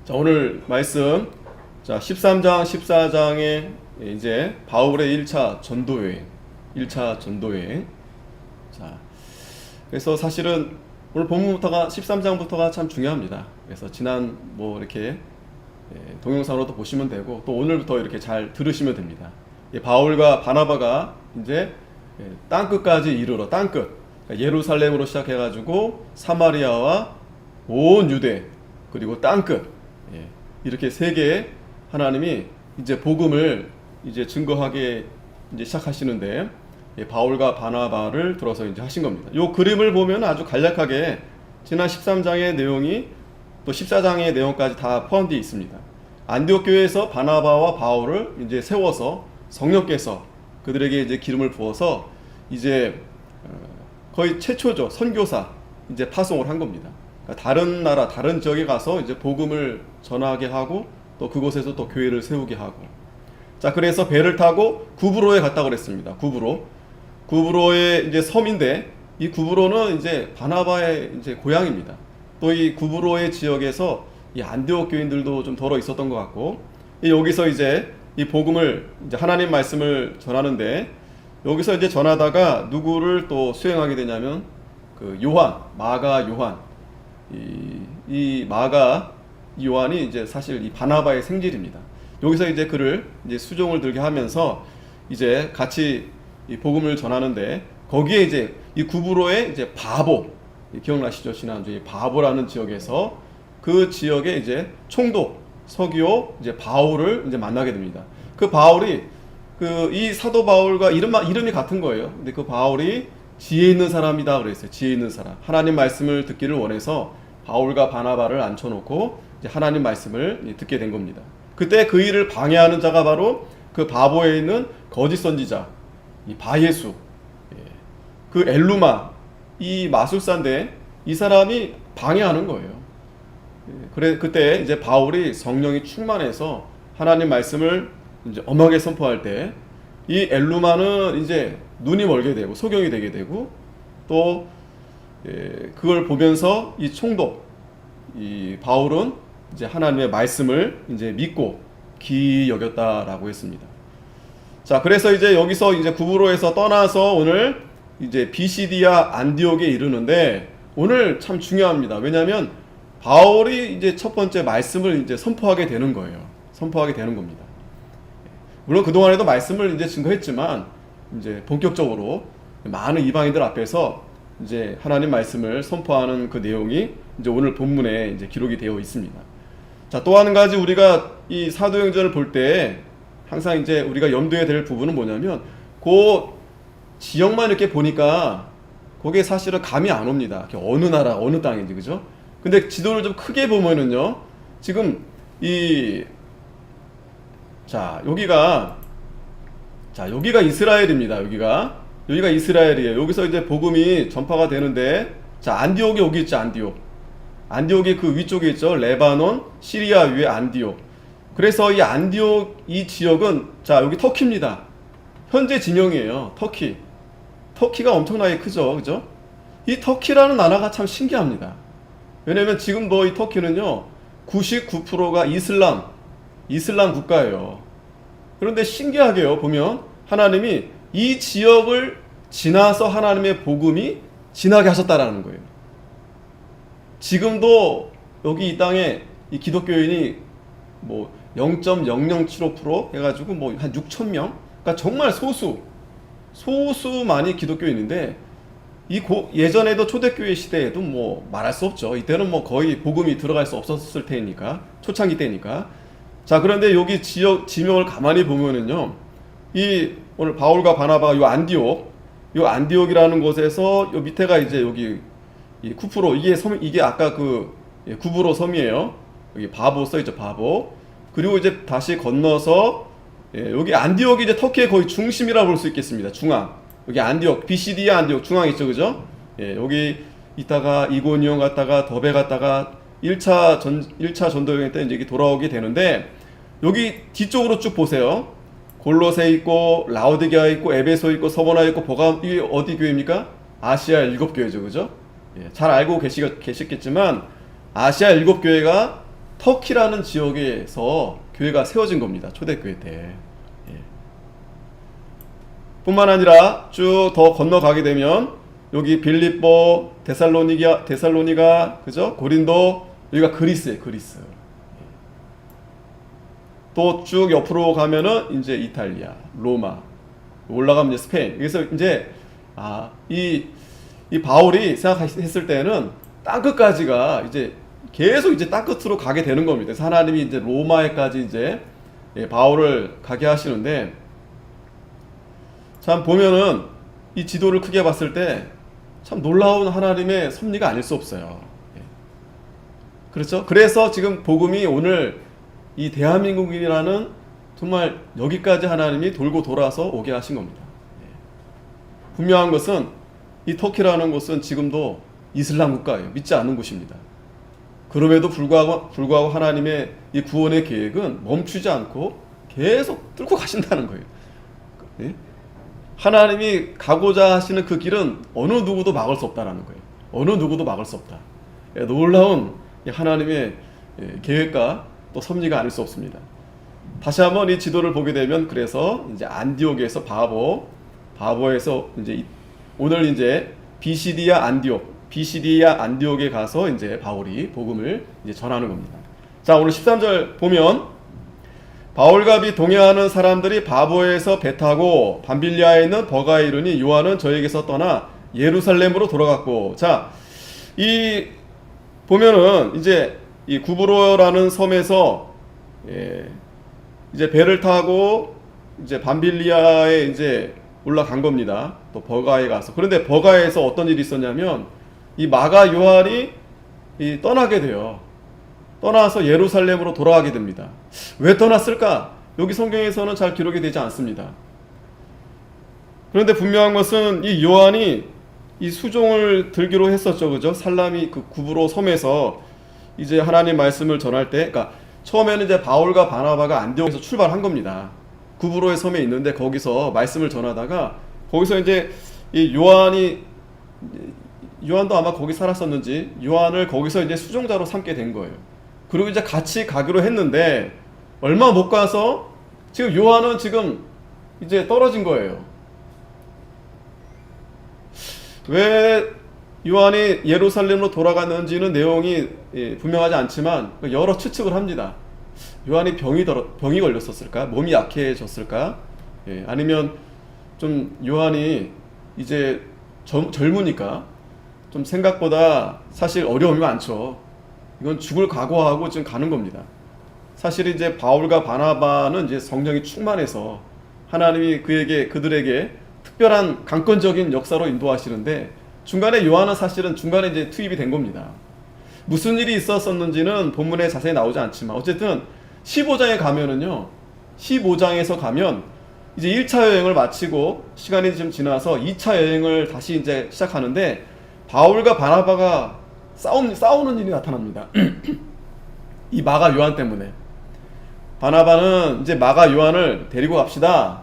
자, 오늘 말씀, 자, 13장, 14장에 이제 바울의 1차 전도여행, 1차 전도여행. 자, 그래서 사실은 오늘 본문부터가 13장부터가 참 중요합니다. 그래서 지난 이렇게 동영상으로도 보시면 되고 또 오늘부터 이렇게 잘 들으시면 됩니다. 바울과 바나바가 이제 땅끝까지 이르러 땅끝, 그러니까 예루살렘으로 시작해가지고 사마리아와 온 유대 그리고 땅끝, 이렇게 세 개의 하나님이 이제 복음을 이제 증거하게 이제 시작하시는데 바울과 바나바를 들어서 이제 하신 겁니다. 이 그림을 보면 아주 간략하게 지난 13장의 내용이 또 14장의 내용까지 다 포함되어 있습니다. 안디옥 교회에서 바나바와 바울을 이제 세워서 성령께서 그들에게 이제 기름을 부어서 이제 거의 최초죠. 선교사 이제 파송을 한 겁니다. 그러니까 다른 나라, 다른 지역에 가서 이제 복음을 전하게 하고 또 그곳에서 또 교회를 세우게 하고. 자, 그래서 배를 타고 구브로에 갔다고 그랬습니다. 구브로의 이제 섬인데 이 구브로는 이제 바나바의 이제 고향입니다. 또 이 구브로의 지역에서 이 안디옥 교인들도 좀 덜어 있었던 것 같고, 여기서 이제 이 복음을 이제 하나님 말씀을 전하는데 여기서 이제 전하다가 누구를 또 수행하게 되냐면 그 요한, 마가 요한. 이 마가 요한이 이제 사실 이 바나바의 생질입니다. 여기서 이제 그를 이제 수종을 들게 하면서 이제 같이 이 복음을 전하는데 거기에 이제 이 구브로의 이제 바보, 기억나시죠? 지난주에 바보라는 지역에서 그 지역에 이제 총독 서기오 이제 바울을 이제 만나게 됩니다. 그 바울이 이 사도 바울과 이름이 같은 거예요. 근데 그 바울이 지혜 있는 사람이다 그랬어요. 지혜 있는 사람. 하나님 말씀을 듣기를 원해서 바울과 바나바를 앉혀놓고 이제 하나님 말씀을 듣게 된 겁니다. 그때 그 일을 방해하는 자가 바로 그 바보에 있는 거짓 선지자, 이 바예수, 그 엘루마, 이 마술사인데 이 사람이 방해하는 거예요. 그때 이제 바울이 성령이 충만해서 하나님 말씀을 이제 엄하게 선포할 때 이 엘루마는 이제 눈이 멀게 되고 소경이 되게 되고 또 그걸 보면서 이 총독 이 바울은 이제 하나님의 말씀을 이제 믿고 기이 여겼다라고 했습니다. 자, 그래서 이제 여기서 이제 구브로에서 떠나서 오늘 이제 비시디아 안디옥에 이르는데 오늘 참 중요합니다. 왜냐하면 바울이 이제 첫 번째 말씀을 이제 선포하게 되는 거예요. 선포하게 되는 겁니다. 물론 그동안에도 말씀을 이제 증거했지만 이제 본격적으로 많은 이방인들 앞에서 이제 하나님 말씀을 선포하는 그 내용이 이제 오늘 본문에 이제 기록이 되어 있습니다. 자, 또 한 가지 우리가 이 사도행전을 볼 때 항상 이제 우리가 염두에 될 부분은 뭐냐면 그 지역만 이렇게 보니까 거기에 사실은 감이 안 옵니다. 어느 나라, 어느 땅인지, 그죠? 근데 지도를 좀 크게 보면은요, 지금 여기가 이스라엘입니다. 여기가 이스라엘이에요. 여기서 이제 복음이 전파가 되는데, 자, 안디옥이 여기 있죠, 안디옥이 그 위쪽에 있죠. 레바논, 시리아 위에 안디옥. 그래서 이 안디옥 이 지역은, 자, 여기 터키입니다. 현재 진영이에요. 터키가 엄청나게 크죠, 그죠? 이 터키라는 나라가 참 신기합니다. 왜냐면 지금 이 터키는요, 99%가 이슬람 국가예요. 그런데 신기하게요, 보면 하나님이 이 지역을 지나서 하나님의 복음이 지나게 하셨다라는 거예요. 지금도 여기 이 땅에 이 기독교인이 0.0075% 해가지고 한 6,000명? 그러니까 정말 소수만이 기독교인인데 예전에도 초대교회 시대에도 말할 수 없죠. 이때는 거의 복음이 들어갈 수 없었을 테니까, 초창기 때니까. 자, 그런데 여기 지명을 가만히 보면은요, 오늘 바울과 바나바가 요 안디옥이라는 곳에서 요 밑에가 이제 여기 이 쿠프로, 이게 아까 구브로 섬이에요. 여기 바보 써있죠, 바보. 그리고 이제 다시 건너서 여기 안디옥이 이제 터키의 거의 중심이라 볼 수 있겠습니다. 중앙. 여기 안디옥, 비시디아 안디옥 중앙 있죠, 그죠? 여기 있다가 이고니온 갔다가 더베 갔다가 1차 전도여행 때 이제 여기 돌아오게 되는데, 여기 뒤쪽으로 쭉 보세요. 골로새 있고 라오디게아 있고 에베소 있고 서보나 있고 이게 어디 교회입니까? 아시아 7교회죠, 그죠? 잘 알고 계시겠지만 아시아 7교회가 터키라는 지역에서 교회가 세워진 겁니다. 초대교회 때. 예. 뿐만 아니라 쭉 더 건너가게 되면 여기 빌립보, 데살로니가, 그죠? 고린도, 여기가 그리스예요, 그리스. 또 쭉 옆으로 가면은 이제 이탈리아, 로마, 올라가면 이제 스페인. 그래서 이제 이 바울이 생각했을 때는 땅 끝까지가 이제 계속 이제 땅 끝으로 가게 되는 겁니다. 그래서 하나님이 이제 로마에까지 이제 바울을 가게 하시는데, 참 보면은 이 지도를 크게 봤을 때 참 놀라운 하나님의 섭리가 아닐 수 없어요. 그렇죠? 그래서 지금 복음이 오늘 이 대한민국이라는 정말 여기까지 하나님이 돌고 돌아서 오게 하신 겁니다. 분명한 것은 이 터키라는 곳은 지금도 이슬람 국가예요. 믿지 않는 곳입니다. 그럼에도 불구하고 하나님의 이 구원의 계획은 멈추지 않고 계속 뚫고 가신다는 거예요. 하나님이 가고자 하시는 그 길은 어느 누구도 막을 수 없다라는 거예요. 어느 누구도 막을 수 없다. 놀라운 하나님의 계획과 또 섭리가 아닐 수 없습니다. 다시 한번 이 지도를 보게 되면, 그래서 이제 안디옥에서 바보에서 이제 오늘 이제 비시디아 안디옥에 가서 이제 바울이 복음을 이제 전하는 겁니다. 자, 오늘 13절 보면, 바울과 동행하는 사람들이 바보에서 배 타고 밤빌리아에 있는 버가에 이르니 요한은 저에게서 떠나 예루살렘으로 돌아갔고. 자, 이 보면은 이제 이 구브로라는 섬에서 이제 배를 타고 이제 밤빌리아에 이제 올라간 겁니다. 또 버가에 가서. 그런데 버가에서 어떤 일이 있었냐면, 이 마가 요한이 떠나게 돼요. 떠나서 예루살렘으로 돌아가게 됩니다. 왜 떠났을까? 여기 성경에서는 잘 기록이 되지 않습니다. 그런데 분명한 것은 이 요한이 이 수종을 들기로 했었죠. 그죠? 살라미 그 구브로 섬에서 이제 하나님 말씀을 전할 때, 그러니까 처음에는 이제 바울과 바나바가 안디옥에서 출발한 겁니다. 구브로의 섬에 있는데 거기서 말씀을 전하다가 거기서 이제 이 요한도 아마 거기 살았었는지 요한을 거기서 이제 수종자로 삼게 된 거예요. 그리고 이제 같이 가기로 했는데 얼마 못 가서 지금 요한은 지금 이제 떨어진 거예요. 왜 요한이 예루살렘으로 돌아갔는지는 내용이 분명하지 않지만 여러 추측을 합니다. 요한이 병이 걸렸었을까? 몸이 약해졌을까? 아니면 좀 요한이 이제 젊으니까 좀 생각보다 사실 어려움이 많죠. 이건 죽을 각오하고 지금 가는 겁니다. 사실 이제 바울과 바나바는 이제 성령이 충만해서 하나님이 그들에게 특별한 강권적인 역사로 인도하시는데, 중간에 요한은 사실은 중간에 이제 투입이 된 겁니다. 무슨 일이 있었었는지는 본문에 자세히 나오지 않지만 어쨌든 15장에 가면은요, 15장에서 가면 이제 1차 여행을 마치고 시간이 좀 지나서 2차 여행을 다시 이제 시작하는데, 바울과 바나바가 싸우는 일이 나타납니다. 이 마가 요한 때문에. 바나바는 이제 마가 요한을 데리고 갑시다.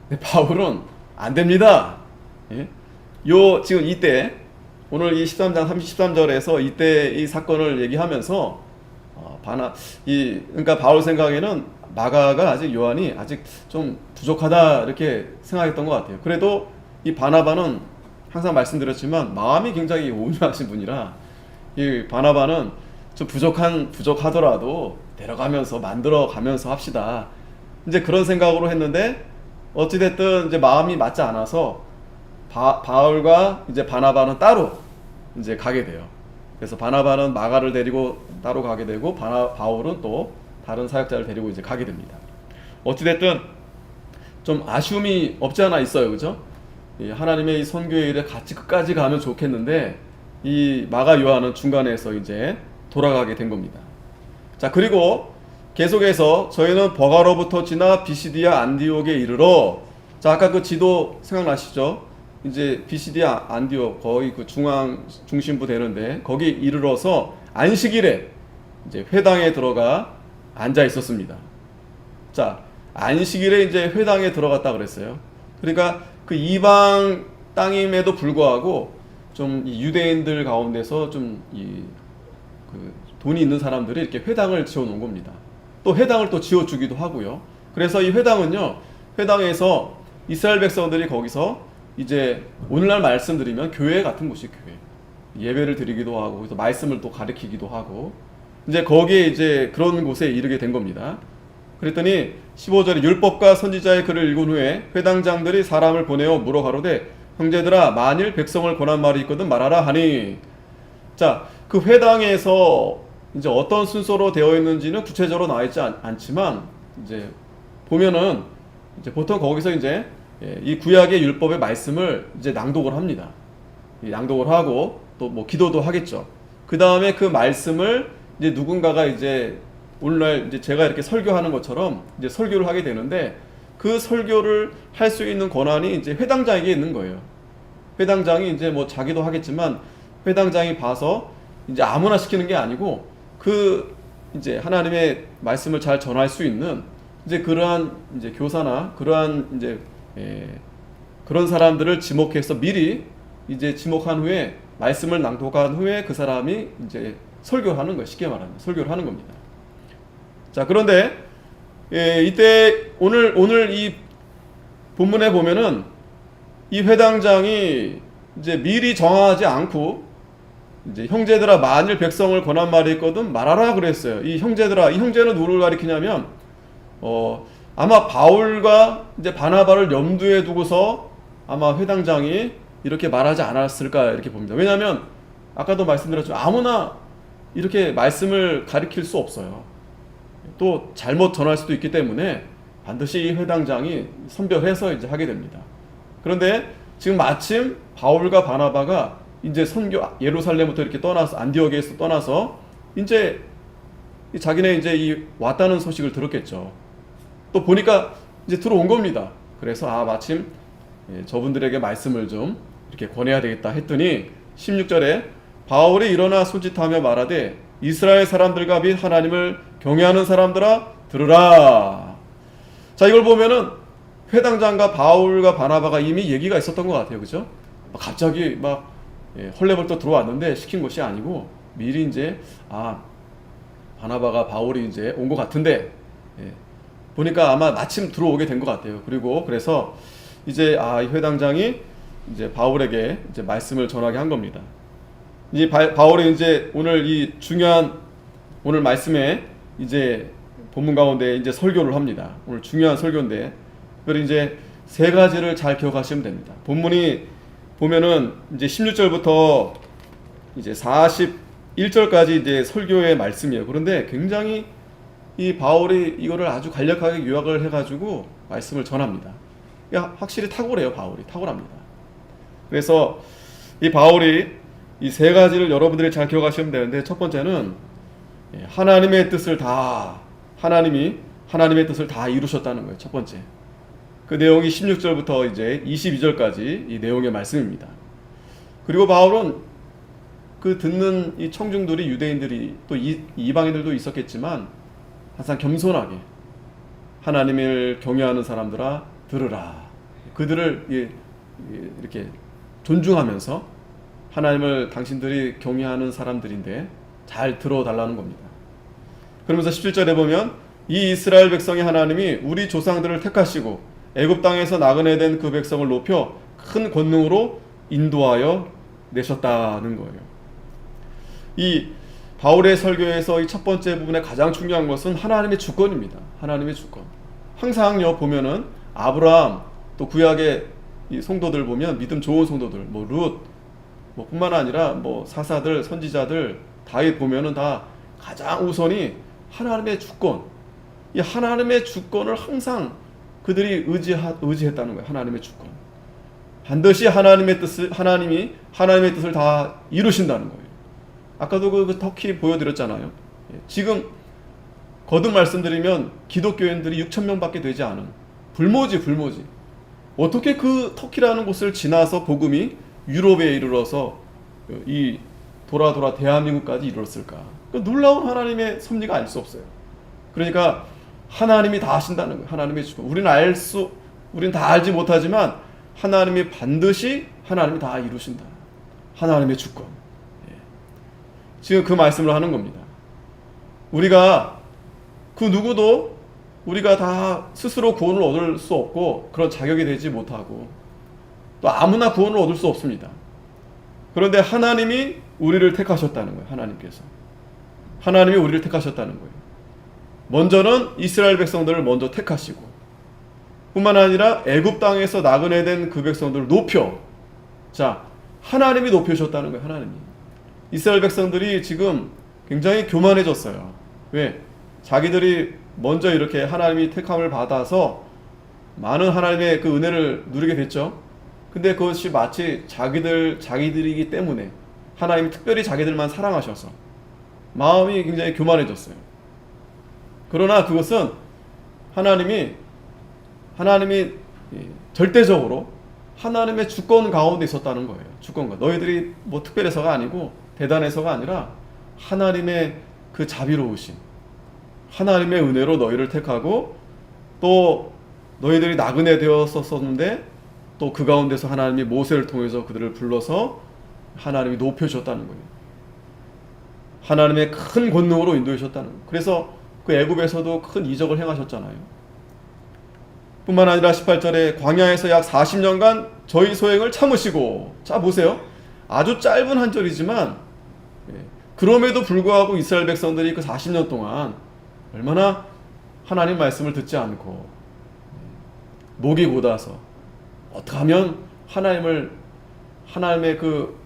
근데 바울은 안 됩니다. 지금 이때 오늘 이 13장 13절에서 이때 이 사건을 얘기하면서 그러니까 바울 생각에는 마가가 요한이 아직 좀 부족하다 이렇게 생각했던 것 같아요. 그래도 이 바나바는 항상 말씀드렸지만 마음이 굉장히 온유하신 분이라, 이 바나바는 좀 부족하더라도 데려가면서 만들어가면서 합시다. 이제 그런 생각으로 했는데 어찌됐든 이제 마음이 맞지 않아서 바울과 이제 바나바는 따로 이제 가게 돼요. 그래서 바나바는 마가를 데리고 따로 가게 되고 바울은 또 다른 사역자를 데리고 이제 가게 됩니다. 어찌됐든 좀 아쉬움이 없지 않아 있어요. 그죠? 하나님의 이 선교의 일에 같이 끝까지 가면 좋겠는데 이 마가 요한은 중간에서 이제 돌아가게 된 겁니다. 자, 그리고 계속해서 저희는 버가로부터 지나 비시디아 안디옥에 이르러, 자, 아까 그 지도 생각나시죠? 이제 비시디아 안디옥 거의 그 중심부 되는데 거기 이르러서 안식일에 이제 회당에 들어가 앉아 있었습니다. 자, 안식일에 이제 회당에 들어갔다 그랬어요. 그러니까 그 이방 땅임에도 불구하고 좀 이 유대인들 가운데서 좀 그 돈이 있는 사람들이 이렇게 회당을 지어 놓은 겁니다. 또 회당을 또 지어 주기도 하고요. 그래서 이 회당은요, 회당에서 이스라엘 백성들이 거기서 이제 오늘날 말씀드리면 교회 같은 곳이 교회. 예배를 드리기도 하고, 그래서 말씀을 또 가르치기도 하고, 이제 거기에 이제 그런 곳에 이르게 된 겁니다. 그랬더니 15절에 율법과 선지자의 글을 읽은 후에 회당장들이 사람을 보내어 물어 가로되 형제들아 만일 백성을 권한 말이 있거든 말하라 하니. 자, 그 회당에서 이제 어떤 순서로 되어 있는지는 구체적으로 나와 있지 않지만 이제 보면은 이제 보통 거기서 이제 이 구약의 율법의 말씀을 이제 낭독을 합니다. 이 낭독을 하고 또 뭐 기도도 하겠죠. 그 다음에 그 말씀을 이제 누군가가 이제 오늘날 이제 제가 이렇게 설교하는 것처럼 이제 설교를 하게 되는데 그 설교를 할 수 있는 권한이 이제 회당장에게 있는 거예요. 회당장이 이제 뭐 자기도 하겠지만 회당장이 봐서 이제 아무나 시키는 게 아니고 그 이제 하나님의 말씀을 잘 전할 수 있는 이제 그러한 이제 교사나 그러한 이제 그런 사람들을 지목해서 미리 이제 지목한 후에 말씀을 낭독한 후에 그 사람이 이제 설교를 하는 거예요. 쉽게 말하면 설교를 하는 겁니다. 자, 그런데 이때 오늘 이 본문에 보면은 이 회당장이 이제 미리 정하지 않고 이제 형제들아 만일 백성을 권한 말이 있거든 말하라 그랬어요. 이 형제들아, 이 형제는 누구를 가리키냐면 아마 바울과 이제 바나바를 염두에 두고서 아마 회당장이 이렇게 말하지 않았을까 이렇게 봅니다. 왜냐하면 아까도 말씀드렸죠. 아무나 이렇게 말씀을 가리킬 수 없어요. 또 잘못 전할 수도 있기 때문에 반드시 이 회당장이 선별해서 이제 하게 됩니다. 그런데 지금 마침 바울과 바나바가 이제 선교 예루살렘부터 이렇게 떠나서 안디옥에서 떠나서 이제 자기네 이제 이 왔다는 소식을 들었겠죠. 또 보니까 이제 들어온 겁니다. 그래서 마침 저분들에게 말씀을 좀 이렇게 권해야 되겠다 했더니 16절에 바울이 일어나 손짓하며 말하되 이스라엘 사람들과 및 하나님을 경외하는 사람들아 들으라. 자, 이걸 보면은 회당장과 바울과 바나바가 이미 얘기가 있었던 것 같아요. 그죠? 갑자기 막 헐레벌떡 들어왔는데 시킨 것이 아니고 미리 이제 바나바가 바울이 이제 온 것 같은데 보니까 아마 마침 들어오게 된 것 같아요. 그리고 그래서 이제 이 회당장이 이제 바울에게 이제 말씀을 전하게 한 겁니다. 이 바울이 이제 오늘 이 중요한 오늘 말씀에 이제 본문 가운데 이제 설교를 합니다. 오늘 중요한 설교인데 그걸 이제 세 가지를 잘 기억하시면 됩니다. 본문이 보면은 이제 16절부터 이제 41절까지 이제 설교의 말씀이에요. 그런데 굉장히 이 바울이 이거를 아주 간략하게 요약을 해가지고 말씀을 전합니다. 확실히 탁월해요. 바울이 탁월합니다. 그래서 이 바울이 이 세 가지를 여러분들이 잘 기억하시면 되는데 첫 번째는 하나님의 뜻을 하나님의 뜻을 다 이루셨다는 거예요. 첫 번째. 그 내용이 16절부터 이제 22절까지 이 내용의 말씀입니다. 그리고 바울은 그 듣는 이 청중들이 유대인들이 또 이방인들도 있었겠지만 항상 겸손하게 하나님을 경외하는 사람들아 들으라. 그들을 이렇게 존중하면서 하나님을 당신들이 경외하는 사람들인데 잘 들어달라는 겁니다. 그러면서 17절에 보면 이 이스라엘 백성의 하나님이 우리 조상들을 택하시고 애굽 땅에서 나그네된 그 백성을 높여 큰 권능으로 인도하여 내셨다는 거예요. 이 바울의 설교에서 이 첫 번째 부분에 가장 중요한 것은 하나님의 주권입니다. 하나님의 주권. 항상요 보면은 아브라함 또 구약의 이 성도들 보면 믿음 좋은 성도들 뭐 룻 뿐만 아니라 뭐 사사들 선지자들 다윗 보면은 다 가장 우선이 하나님의 주권. 이 하나님의 주권을 항상 그들이 의지했다는 거예요. 하나님의 주권. 반드시 하나님이 하나님의 뜻을 다 이루신다는 거예요. 아까도 그 터키 보여드렸잖아요. 지금 거듭 말씀드리면 기독교인들이 6,000명밖에 되지 않은 불모지. 어떻게 그 터키라는 곳을 지나서 복음이 유럽에 이르러서 이 돌아 대한민국까지 이르렀을까? 그 놀라운 하나님의 섭리가 알 수 없어요. 그러니까 하나님이 다 하신다는 거예요. 하나님의 주권. 우리는 다 알지 못하지만 하나님이 반드시 하나님이 다 이루신다. 하나님의 주권. 지금 그 말씀을 하는 겁니다. 우리가 그 누구도 우리가 다 스스로 구원을 얻을 수 없고 그런 자격이 되지 못하고 또 아무나 구원을 얻을 수 없습니다. 그런데 하나님이 우리를 택하셨다는 거예요. 하나님이 우리를 택하셨다는 거예요. 먼저는 이스라엘 백성들을 먼저 택하시고 뿐만 아니라 애굽 땅에서 나그네 된 그 백성들을 높여 하나님이 높여주셨다는 거예요. 하나님이. 이스라엘 백성들이 지금 굉장히 교만해졌어요. 왜? 자기들이 먼저 이렇게 하나님이 택함을 받아서 많은 하나님의 그 은혜를 누리게 됐죠. 근데 그것이 마치 자기들이기 때문에 하나님이 특별히 자기들만 사랑하셔서 마음이 굉장히 교만해졌어요. 그러나 그것은 하나님이 절대적으로 하나님의 주권 가운데 있었다는 거예요. 주권과 너희들이 뭐 특별해서가 아니고 대단해서가 아니라 하나님의 그 자비로우심, 하나님의 은혜로 너희를 택하고 또 너희들이 나그네 되었었는데 또 그 가운데서 하나님이 모세를 통해서 그들을 불러서 하나님이 높여주셨다는 거예요. 하나님의 큰 권능으로 인도해 주셨다는 거예요. 그래서 그 애굽에서도 큰 이적을 행하셨잖아요. 뿐만 아니라 18절에 광야에서 약 40년간 저희 소행을 참으시고, 자 보세요. 아주 짧은 한 절이지만 그럼에도 불구하고 이스라엘 백성들이 그 40년 동안 얼마나 하나님 말씀을 듣지 않고 목이 곧아서 어떻게 하면 하나님의 그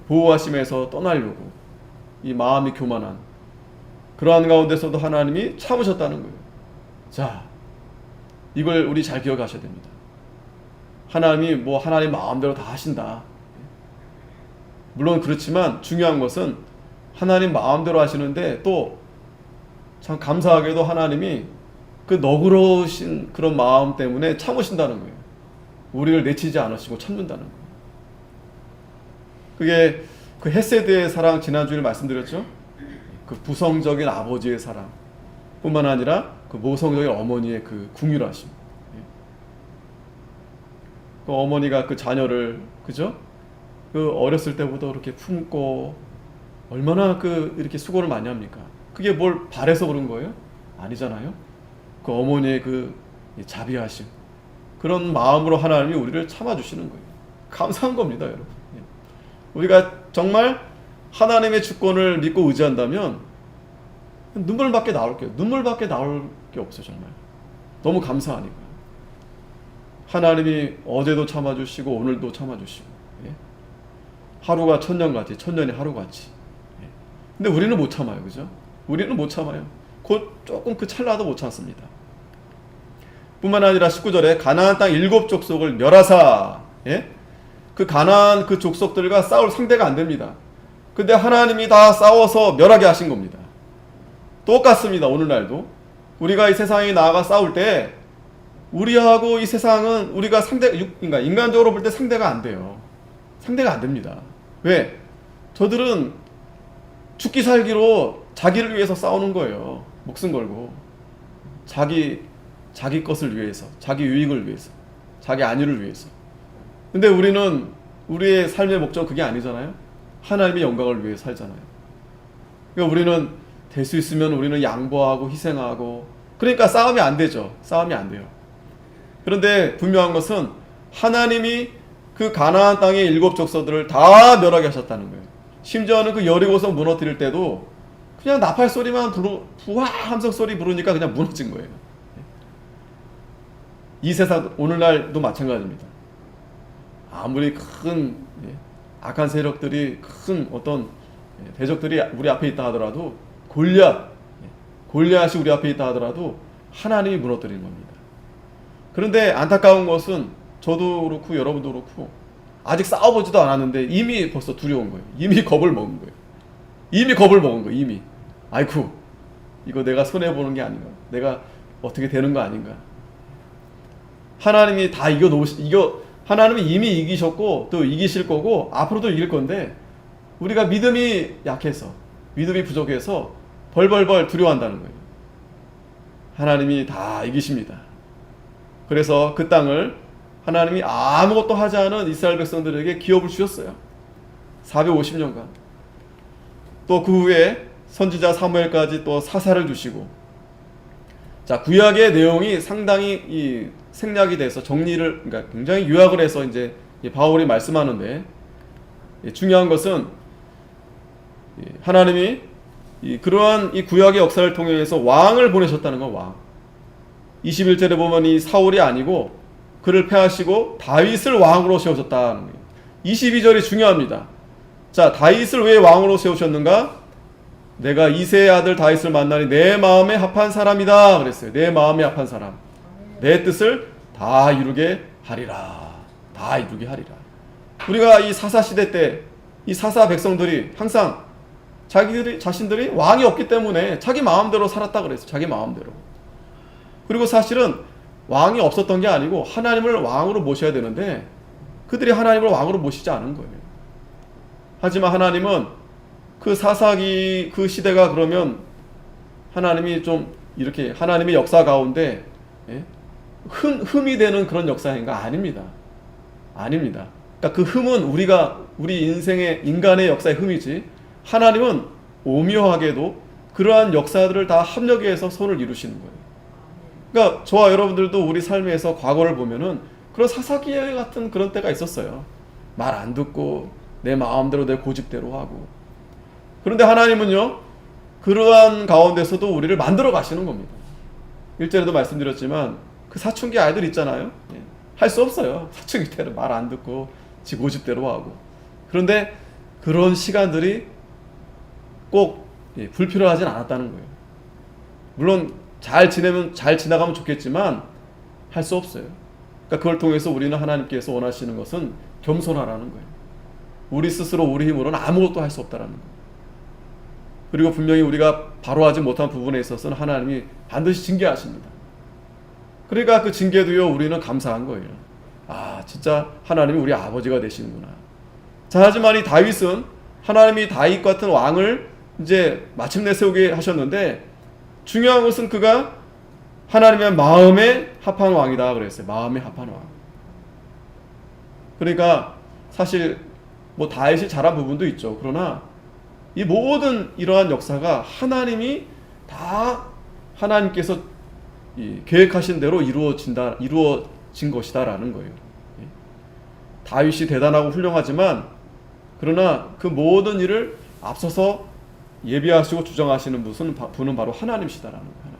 보호하심에서 떠나려고 이 마음이 교만한 그러한 가운데서도 하나님이 참으셨다는 거예요. 자, 이걸 우리 잘 기억하셔야 됩니다. 하나님이 하나님 마음대로 다 하신다. 물론 그렇지만 중요한 것은 하나님 마음대로 하시는데 또 참 감사하게도 하나님이 그 너그러우신 그런 마음 때문에 참으신다는 거예요. 우리를 내치지 않으시고 참는다는 거예요. 그게 그 헤세드의 사랑, 지난주에 말씀드렸죠. 그 부성적인 아버지의 사랑 뿐만 아니라 그 모성적인 어머니의 그 궁휼하심. 그 어머니가 그 자녀를 그 어렸을 때부터 그렇게 품고 얼마나 이렇게 수고를 많이 합니까? 그게 뭘 바래서 그런 거예요? 아니잖아요. 그 어머니의 그 자비하심, 그런 마음으로 하나님이 우리를 참아주시는 거예요. 감사한 겁니다, 여러분. 우리가 정말 하나님의 주권을 믿고 의지한다면 눈물밖에 나올 게 없어요. 정말 너무 감사하니까. 하나님이 어제도 참아주시고 오늘도 참아주시고, 하루가 천년같이, 천년이 하루같이. 근데 우리는 못 참아요. 그죠? 우리는 못 참아요. 조금 그 찰나도 못 참습니다. 뿐만 아니라 19절에 가나안 땅 7 족속을 멸하사, 그 가나안 그 족속들과 싸울 상대가 안 됩니다. 근데 하나님이 다 싸워서 멸하게 하신 겁니다. 똑같습니다. 오늘날도 우리가 이 세상에 나아가 싸울 때 우리하고 이 세상은 우리가 그러니까 인간적으로 볼 때 상대가 안 돼요. 상대가 안 됩니다. 왜? 저들은 죽기 살기로 자기를 위해서 싸우는 거예요. 목숨 걸고 자기 것을 위해서, 자기 유익을 위해서, 자기 안위를 위해서. 근데 우리는 우리의 삶의 목적 그게 아니잖아요. 하나님의 영광을 위해 살잖아요. 그러니까 우리는 될 수 있으면 우리는 양보하고 희생하고, 그러니까 싸움이 안 되죠. 싸움이 안 돼요. 그런데 분명한 것은 하나님이 그 가나안 땅의 7 족속들을 다 멸하게 하셨다는 거예요. 심지어는 그 여리고성 무너뜨릴 때도 그냥 나팔 소리만 부하 함성 소리 부르니까 그냥 무너진 거예요. 이 세상 오늘날도 마찬가지입니다. 아무리 큰 악한 세력들이, 큰 어떤 대적들이 우리 앞에 있다 하더라도, 골리앗이 우리 앞에 있다 하더라도 하나님이 무너뜨리는 겁니다. 그런데 안타까운 것은 저도 그렇고 여러분도 그렇고 아직 싸워보지도 않았는데 이미 벌써 두려운 거예요. 이미 겁을 먹은 거예요. 이미. 아이쿠, 이거 내가 손해보는 게 아닌가, 내가 어떻게 되는 거 아닌가. 하나님이 다 하나님이 이미 이기셨고 또 이기실 거고 앞으로도 이길 건데 우리가 믿음이 약해서, 믿음이 부족해서 벌벌벌 두려워한다는 거예요. 하나님이 다 이기십니다. 그래서 그 땅을 하나님이 아무것도 하지 않은 이스라엘 백성들에게 기업을 주셨어요. 450년간. 또 그 후에 선지자 사무엘까지 또 사사를 주시고, 자, 구약의 내용이 상당히 이 생략이 돼서 정리를, 그러니까 굉장히 요약을 해서 이제 바울이 말씀하는데, 중요한 것은 하나님이 그러한 이 구약의 역사를 통해서 왕을 보내셨다는 거. 왕. 21절에 보면 이 사울이 아니고 그를 패하시고 다윗을 왕으로 세우셨다는 거예요. 22절이 중요합니다. 자, 다윗을 왜 왕으로 세우셨는가? 내가 이새의 아들 다윗을 만나니 내 마음에 합한 사람이다 그랬어요. 내 마음에 합한 사람, 내 뜻을 다 이루게 하리라. 다 이루게 하리라. 우리가 이 사사 시대 때 이 사사 백성들이 항상 자신들이 왕이 없기 때문에 자기 마음대로 살았다 그랬어요. 자기 마음대로. 그리고 사실은 왕이 없었던 게 아니고 하나님을 왕으로 모셔야 되는데 그들이 하나님을 왕으로 모시지 않은 거예요. 하지만 하나님은 그 사사기 그 시대가 그러면 하나님이 좀 이렇게 하나님의 역사 가운데 흠이 되는 그런 역사인가? 아닙니다. 아닙니다. 그러니까 그 흠은 우리 인간의 역사의 흠이지, 하나님은 오묘하게도 그러한 역사들을 다 합력해서 손을 이루시는 거예요. 그러니까 저와 여러분들도 우리 삶에서 과거를 보면은 그런 사사기 같은 그런 때가 있었어요. 말 안 듣고 내 마음대로 내 고집대로 하고. 그런데 하나님은요, 그러한 가운데서도 우리를 만들어 가시는 겁니다. 일전에도 말씀드렸지만 그 사춘기 아이들 있잖아요. 할 수 없어요. 사춘기 때는 말 안 듣고 지 고집대로 하고. 그런데 그런 시간들이 꼭 불필요하진 않았다는 거예요. 물론 잘 지나가면 좋겠지만 할 수 없어요. 그러니까 그걸 통해서 우리는 하나님께서 원하시는 것은 겸손하라는 거예요. 우리 스스로 우리 힘으로는 아무것도 할 수 없다라는 거예요. 그리고 분명히 우리가 바로 하지 못한 부분에 있어서는 하나님이 반드시 징계하십니다. 그러니까 그 징계도요, 우리는 감사한 거예요. 아, 진짜 하나님이 우리 아버지가 되시는구나. 자, 하지만 이 다윗은 하나님이 다윗 같은 왕을 이제 마침내 세우게 하셨는데, 중요한 것은 그가 하나님의 마음에 합한 왕이다 그랬어요. 마음에 합한 왕. 그러니까 사실 뭐 다윗이 잘한 부분도 있죠. 그러나 이 모든 이러한 역사가 하나님이 다 하나님께서 계획하신 대로 이루어진 것이다라는 거예요. 다윗이 대단하고 훌륭하지만 그러나 그 모든 일을 앞서서 예비하시고 주정하시는 분은 바로 하나님이시다라는 거예요.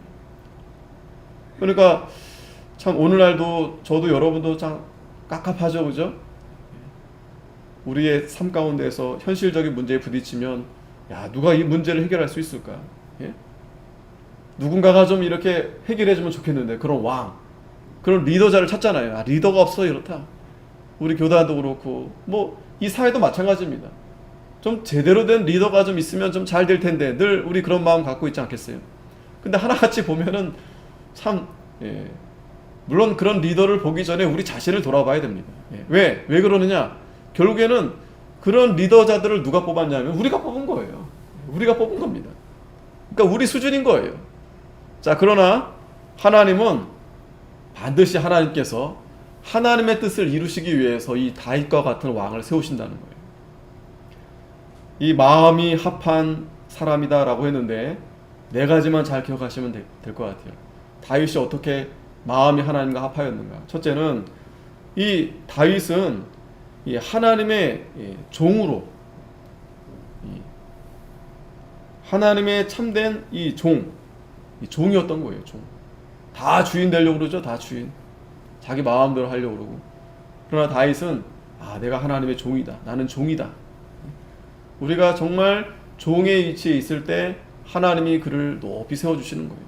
그러니까 참 오늘날도 저도 여러분도 참 깝깝하죠, 그죠? 우리의 삶 가운데서 현실적인 문제에 부딪히면, 야, 누가 이 문제를 해결할 수 있을까? 예? 누군가가 좀 이렇게 해결해주면 좋겠는데, 그런 왕, 그런 리더자를 찾잖아요. 아, 리더가 없어 이렇다. 우리 교단도 그렇고 뭐 이 사회도 마찬가지입니다. 좀 제대로 된 리더가 좀 있으면 좀 잘 될 텐데 늘 우리 그런 마음 갖고 있지 않겠어요? 근데 하나같이 보면은 참, 물론 그런 리더를 보기 전에 우리 자신을 돌아봐야 됩니다. 왜 그러느냐? 결국에는 그런 리더자들을 누가 뽑았냐면 우리가 뽑은 거예요. 우리가 뽑은 겁니다. 그러니까 우리 수준인 거예요. 자, 그러나 하나님은 반드시 하나님께서 하나님의 뜻을 이루시기 위해서 이 다윗과 같은 왕을 세우신다는 거예요. 이 마음이 합한 사람이다라고 했는데 네 가지만 잘 기억하시면 될 것 같아요. 다윗이 어떻게 마음이 하나님과 합하였는가? 첫째는 이 다윗은 이 하나님의 종으로, 하나님의 참된 이 종이었던 거예요. 종. 다 주인 되려고 그러죠. 다 주인. 자기 마음대로 하려고 그러고. 그러나 다윗은 내가 하나님의 종이다. 나는 종이다. 우리가 정말 종의 위치에 있을 때 하나님이 그를 높이 세워주시는 거예요.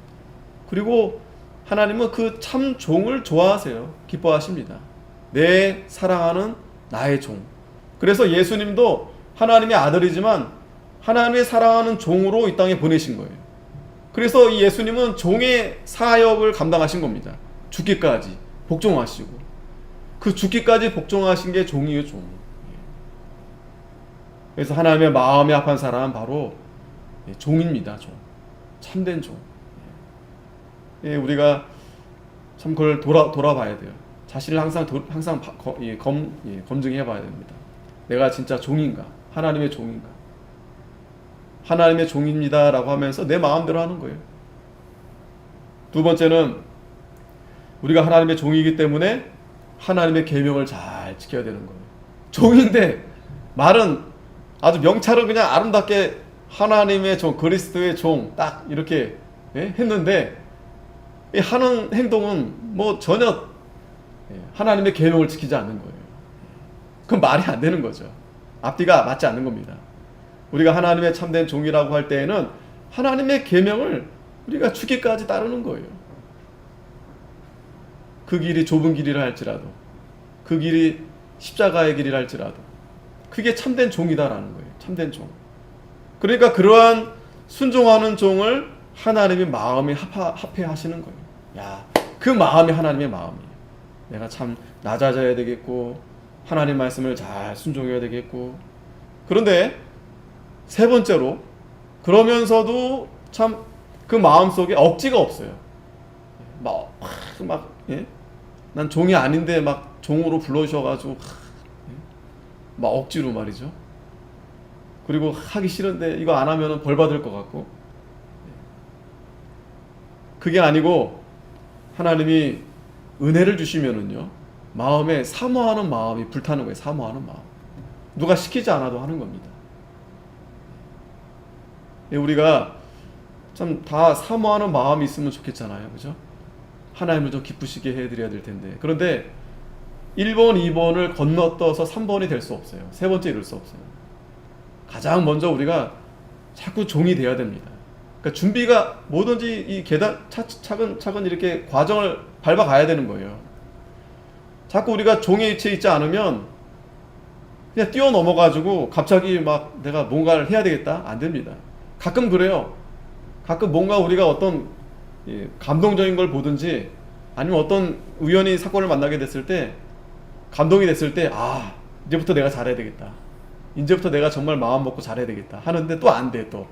그리고 하나님은 그 참 종을 좋아하세요. 기뻐하십니다. 내 사랑하는 나의 종. 그래서 예수님도 하나님의 아들이지만 하나님의 사랑하는 종으로 이 땅에 보내신 거예요. 그래서 이 예수님은 종의 사역을 감당하신 겁니다. 죽기까지 복종하시고, 그 죽기까지 복종하신 게 종이에요, 종. 그래서 하나님의 마음에 합한 사람은 바로 종입니다. 종. 참된 종. 우리가 참 그걸 돌아봐야 돼요. 자신을 항상 검증해 봐야 됩니다. 내가 진짜 종인가? 하나님의 종인가? 하나님의 종입니다 라고 하면서 내 마음대로 하는 거예요. 두 번째는 우리가 하나님의 종이기 때문에 하나님의 계명을 잘 지켜야 되는 거예요. 종인데 말은 아주 명찰은 그냥 아름답게 하나님의 종, 그리스도의 종 딱 이렇게 했는데 이 하는 행동은 뭐 전혀 하나님의 계명을 지키지 않는 거예요. 그건 말이 안 되는 거죠. 앞뒤가 맞지 않는 겁니다. 우리가 하나님의 참된 종이라고 할 때에는 하나님의 계명을 우리가 죽기까지 따르는 거예요. 그 길이 좁은 길이라 할지라도, 그 길이 십자가의 길이라 할지라도, 그게 참된 종이다라는 거예요. 참된 종. 그러니까 그러한 순종하는 종을 하나님의 마음에 합해하시는 거예요. 야, 그 마음이 하나님의 마음이에요. 내가 참 낮아져야 되겠고, 하나님 말씀을 잘 순종해야 되겠고. 그런데 세 번째로, 그러면서도 참 그 마음 속에 억지가 없어요. 난 종이 아닌데 막 종으로 불러주셔가지고 막 억지로 말이죠. 그리고 하기 싫은데 이거 안 하면 벌 받을 것 같고. 그게 아니고 하나님이 은혜를 주시면은요, 마음에 사모하는 마음이 불타는 거예요. 사모하는 마음. 누가 시키지 않아도 하는 겁니다. 우리가 참 다 사모하는 마음이 있으면 좋겠잖아요. 그죠? 하나님을 좀 기쁘시게 해드려야 될 텐데. 그런데 1번, 2번을 건너떠서 3번이 될 수 없어요. 세 번째 이룰 수 없어요. 가장 먼저 우리가 자꾸 종이 돼야 됩니다. 그러니까 준비가 뭐든지 이 계단 차근차근 이렇게 과정을 밟아가야 되는 거예요. 자꾸 우리가 종의 위치에 있지 않으면 그냥 뛰어넘어가지고 갑자기 막 내가 뭔가를 해야 되겠다? 안 됩니다. 가끔 그래요. 가끔 뭔가 우리가 어떤 감동적인 걸 보든지 아니면 어떤 우연히 사건을 만나게 됐을 때 감동이 됐을 때 이제부터 내가 잘해야 되겠다. 이제부터 내가 정말 마음 먹고 잘해야 되겠다 하는데 또 안 돼. 또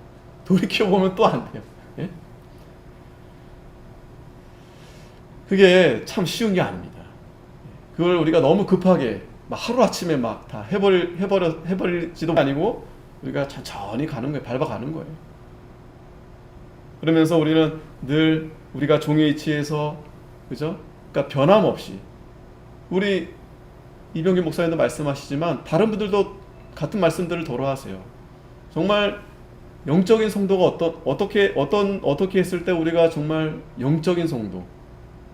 돌이켜보면 또 안 돼요. 예? 그게 참 쉬운 게 아닙니다. 그걸 우리가 너무 급하게 막 하루아침에 막 다 해버릴지도 아니고 우리가 천천히 가는 거예요. 밟아가는 거예요. 그러면서 우리는 늘 우리가 종의 위치에서, 그죠? 그러니까 변함없이, 우리 이병규 목사님도 말씀하시지만 다른 분들도 같은 말씀들을 돌아하세요. 정말 영적인 성도가 어떻게 했을 때 우리가 정말 영적인 성도,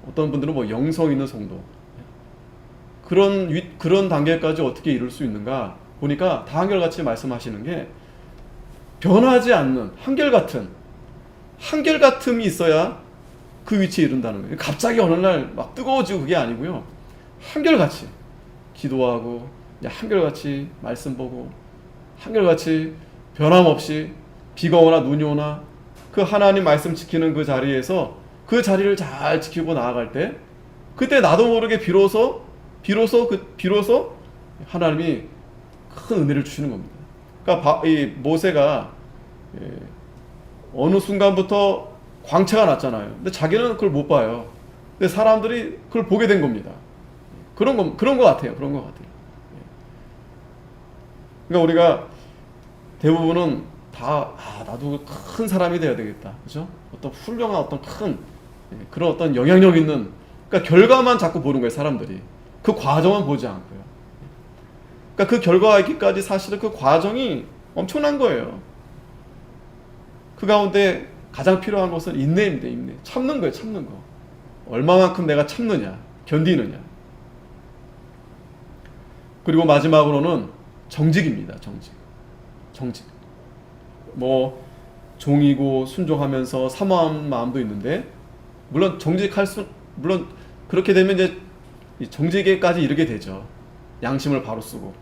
어떤 분들은 뭐 영성 있는 성도, 그런 단계까지 어떻게 이룰 수 있는가 보니까 다 한결같이 말씀하시는 게 변하지 않는 한결같음이 있어야 그 위치에 이른다는 거예요. 갑자기 어느 날 막 뜨거워지고 그게 아니고요. 한결같이 기도하고 한결같이 말씀 보고 한결같이 변함없이 비가 오나 눈이 오나 그 하나님 말씀 지키는 그 자리에서 그 자리를 잘 지키고 나아갈 때 그때 나도 모르게 비로소 하나님이 큰 은혜를 주시는 겁니다. 그러니까 이 모세가 어느 순간부터 광채가 났잖아요. 근데 자기는 그걸 못 봐요. 근데 사람들이 그걸 보게 된 겁니다. 그런 것 같아요. 그러니까 우리가 대부분은 다 나도 큰 사람이 돼야 되겠다. 그죠? 어떤 훌륭한 어떤 그런 어떤 영향력 있는, 그러니까 결과만 자꾸 보는 거예요. 사람들이 그 과정은 보지 않고요. 그러니까 그 결과가 있기까지 사실은 그 과정이 엄청난 거예요. 그 가운데 가장 필요한 것은 인내입니다. 인내. 참는 거예요. 참는 거. 얼마만큼 내가 참느냐, 견디느냐. 그리고 마지막으로는 정직입니다. 정직. 뭐 종이고 순종하면서 사모하는 마음도 있는데, 물론 물론 그렇게 되면 이제 정직에까지 이르게 되죠. 양심을 바로 쓰고.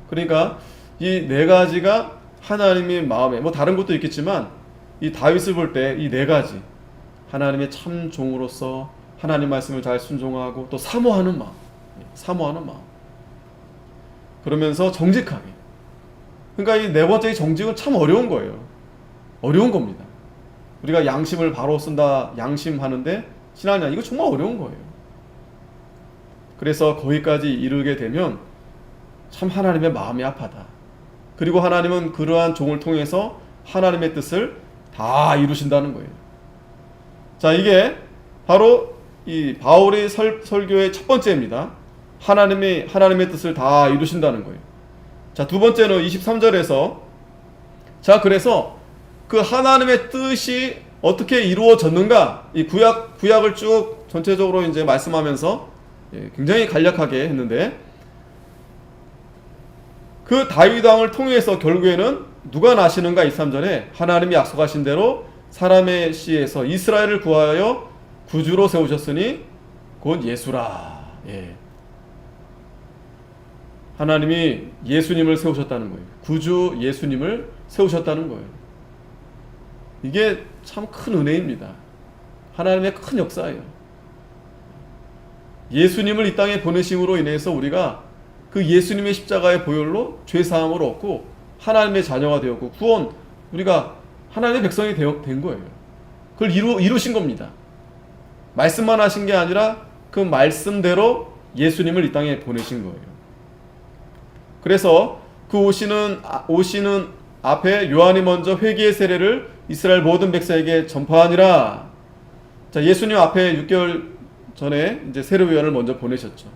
그러니까 이 네 가지가 하나님의 마음에, 뭐 다른 것도 있겠지만 이 다윗을 볼 때 이 네 가지, 하나님의 참 종으로서 하나님 말씀을 잘 순종하고 또 사모하는 마음. 그러면서 정직하게. 그러니까 이 네 번째 정직은 참 어려운 거예요. 어려운 겁니다. 우리가 양심을 바로 쓴다, 양심하는데 신앙이 이거 정말 어려운 거예요. 그래서 거기까지 이르게 되면 참 하나님의 마음이 아파다. 그리고 하나님은 그러한 종을 통해서 하나님의 뜻을 다 이루신다는 거예요. 자, 이게 바로 이 바울의 설교의 첫 번째입니다. 하나님의 뜻을 다 이루신다는 거예요. 자, 두 번째는 23절에서 자, 그래서 그 하나님의 뜻이 어떻게 이루어졌는가, 이 구약을 쭉 전체적으로 이제 말씀하면서 굉장히 간략하게 했는데, 그 다윗 왕을 통해서 결국에는 누가 나시는가? 23절에 하나님이 약속하신 대로 사람의 씨에서 이스라엘을 구하여 구주로 세우셨으니 곧 예수라. 예. 하나님이 예수님을 세우셨다는 거예요. 구주 예수님을 세우셨다는 거예요. 이게 참 큰 은혜입니다. 하나님의 큰 역사예요. 예수님을 이 땅에 보내심으로 인해서 우리가 그 예수님의 십자가의 보혈로 죄사함을 얻고 하나님의 자녀가 되었고 구원, 우리가 하나님의 백성이 된 거예요. 그걸 이루신 겁니다. 말씀만 하신 게 아니라 그 말씀대로 예수님을 이 땅에 보내신 거예요. 그래서 그 오시는 앞에 요한이 먼저 회개의 세례를 이스라엘 모든 백성에게 전파하니라. 자, 예수님 앞에 6개월 전에 이제 세례 요한을 먼저 보내셨죠.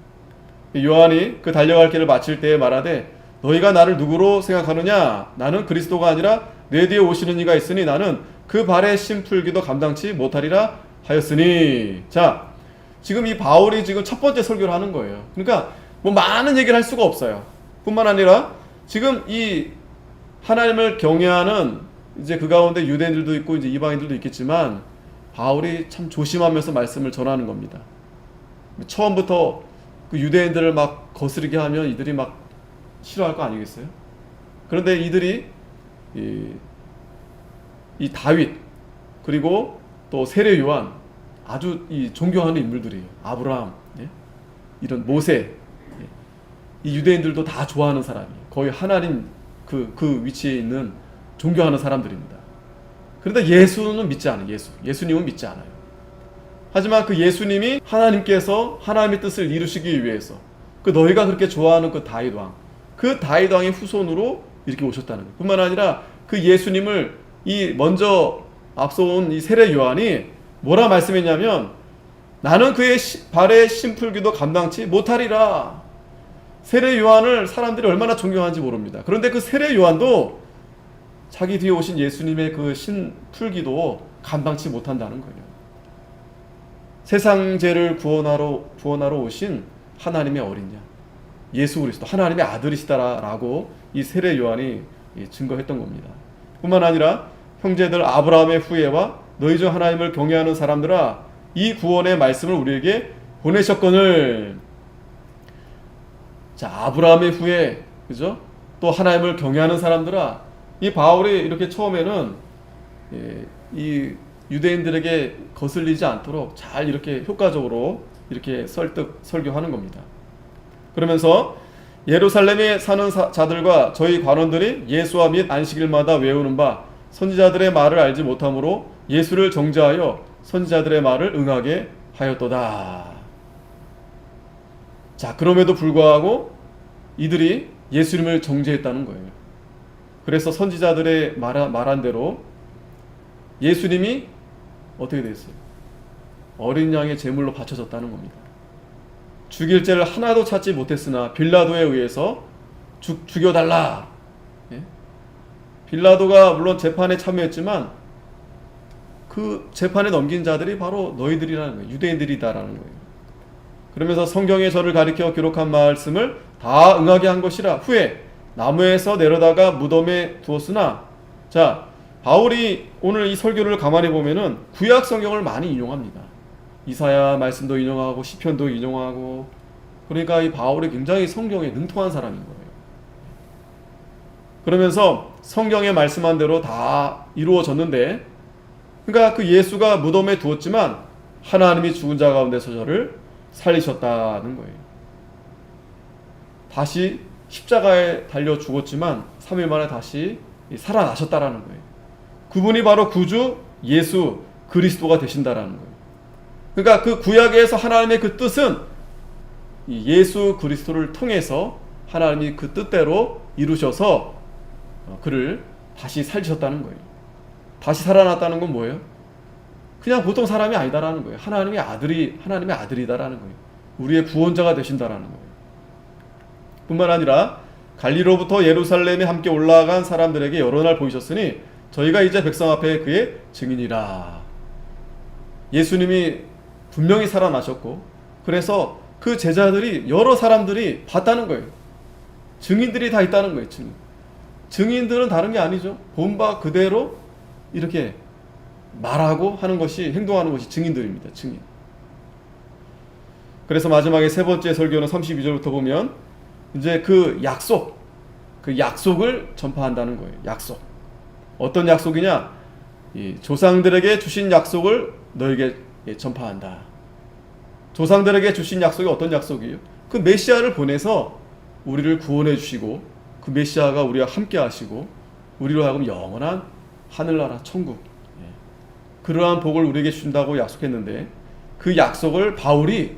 요한이 그 달려갈 길을 마칠 때에 말하되 너희가 나를 누구로 생각하느냐? 나는 그리스도가 아니라 내 뒤에 오시는 이가 있으니 나는 그 발에 심 풀기도 감당치 못하리라 하였으니. 자, 지금 이 바울이 지금 첫 번째 설교를 하는 거예요. 그러니까 뭐 많은 얘기를 할 수가 없어요. 뿐만 아니라 지금 이 하나님을 경외하는 이제 그 가운데 유대인들도 있고 이제 이방인들도 있겠지만 바울이 참 조심하면서 말씀을 전하는 겁니다. 처음부터 그 유대인들을 막 거스르게 하면 이들이 막 싫어할 거 아니겠어요? 그런데 이들이 이 다윗 그리고 또 세례 요한 아주 이 존경하는 인물들이에요. 아브라함, 예? 이런 모세, 예? 이 유대인들도 다 좋아하는 사람이에요. 거의 하나님 그 위치에 있는 존경하는 사람들입니다. 그런데 예수는 믿지 않아요. 예수님은 믿지 않아요. 하지만 그 예수님이 하나님께서 하나님의 뜻을 이루시기 위해서 그 너희가 그렇게 좋아하는 그 다윗 왕의 후손으로 이렇게 오셨다는 거예요. 뿐만 아니라 그 예수님을 이 먼저 앞서온 이 세례 요한이 뭐라 말씀했냐면 나는 그의 발에 심 풀기도 감당치 못하리라. 세례 요한을 사람들이 얼마나 존경하는지 모릅니다. 그런데 그 세례 요한도 자기 뒤에 오신 예수님의 그 신 풀기도 감당치 못한다는 거예요. 세상 죄를 구원하러 오신 하나님의 어린 양 예수 그리스도 하나님의 아들이시다라고 이 세례 요한이 증거했던 겁니다. 뿐만 아니라 형제들 아브라함의 후예와 너희 중 하나님을 경외하는 사람들아 이 구원의 말씀을 우리에게 보내셨거늘. 자, 아브라함의 후예, 그죠? 또 하나님을 경외하는 사람들아. 이 바울이 이렇게 처음에는 이 유대인들에게 거슬리지 않도록 잘 이렇게 효과적으로 이렇게 설교하는 겁니다. 그러면서 예루살렘에 사는 자들과 저희 관원들이 예수와 및 안식일마다 외우는 바 선지자들의 말을 알지 못하므로 예수를 정죄하여 선지자들의 말을 응하게 하였도다. 자, 그럼에도 불구하고 이들이 예수님을 정죄했다는 거예요. 그래서 선지자들의 말한 대로 예수님이 어떻게 됐어요? 어린 양의 제물로 바쳐졌다는 겁니다. 죽일 죄를 하나도 찾지 못했으나 빌라도에 의해서 죽여달라. 예? 빌라도가 물론 재판에 참여했지만 그 재판에 넘긴 자들이 바로 너희들이라는 거예요. 유대인들이다라는 거예요. 그러면서 성경에 저를 가리켜 기록한 말씀을 다 응하게 한 것이라. 후에 나무에서 내려다가 무덤에 두었으나. 자, 바울이 오늘 이 설교를 가만히 보면은 구약 성경을 많이 인용합니다. 이사야 말씀도 인용하고 시편도 인용하고. 그러니까 이 바울이 굉장히 성경에 능통한 사람인 거예요. 그러면서 성경에 말씀한 대로 다 이루어졌는데, 그러니까 그 예수가 무덤에 두었지만 하나님이 죽은 자 가운데서 저를 살리셨다는 거예요. 다시 십자가에 달려 죽었지만 3일 만에 다시 살아나셨다라는 거예요. 그분이 바로 구주 예수 그리스도가 되신다라는 거예요. 그러니까 그 구약에서 하나님의 그 뜻은 이 예수 그리스도를 통해서 하나님이 그 뜻대로 이루셔서 그를 다시 살리셨다는 거예요. 다시 살아났다는 건 뭐예요? 그냥 보통 사람이 아니다라는 거예요. 하나님의 아들이다라는 거예요. 우리의 구원자가 되신다라는 거예요. 뿐만 아니라 갈리로부터 예루살렘에 함께 올라간 사람들에게 여러 날 보이셨으니 저희가 이제 백성 앞에 그의 증인이라. 예수님이 분명히 살아나셨고, 그래서 그 제자들이, 여러 사람들이 봤다는 거예요. 증인들이 다 있다는 거예요. 증인들은 다른 게 아니죠. 본 바 그대로 이렇게 말하고 하는 것이, 행동하는 것이 증인들입니다. 증인. 그래서 마지막에 세 번째 설교는 32절부터 보면 이제 그 약속을 전파한다는 거예요. 약속. 어떤 약속이냐? 이 조상들에게 주신 약속을 너에게 전파한다. 조상들에게 주신 약속이 어떤 약속이에요? 그 메시아를 보내서 우리를 구원해 주시고, 그 메시아가 우리와 함께 하시고, 우리로 하여금 영원한 하늘나라 천국, 그러한 복을 우리에게 주신다고 약속했는데, 그 약속을 바울이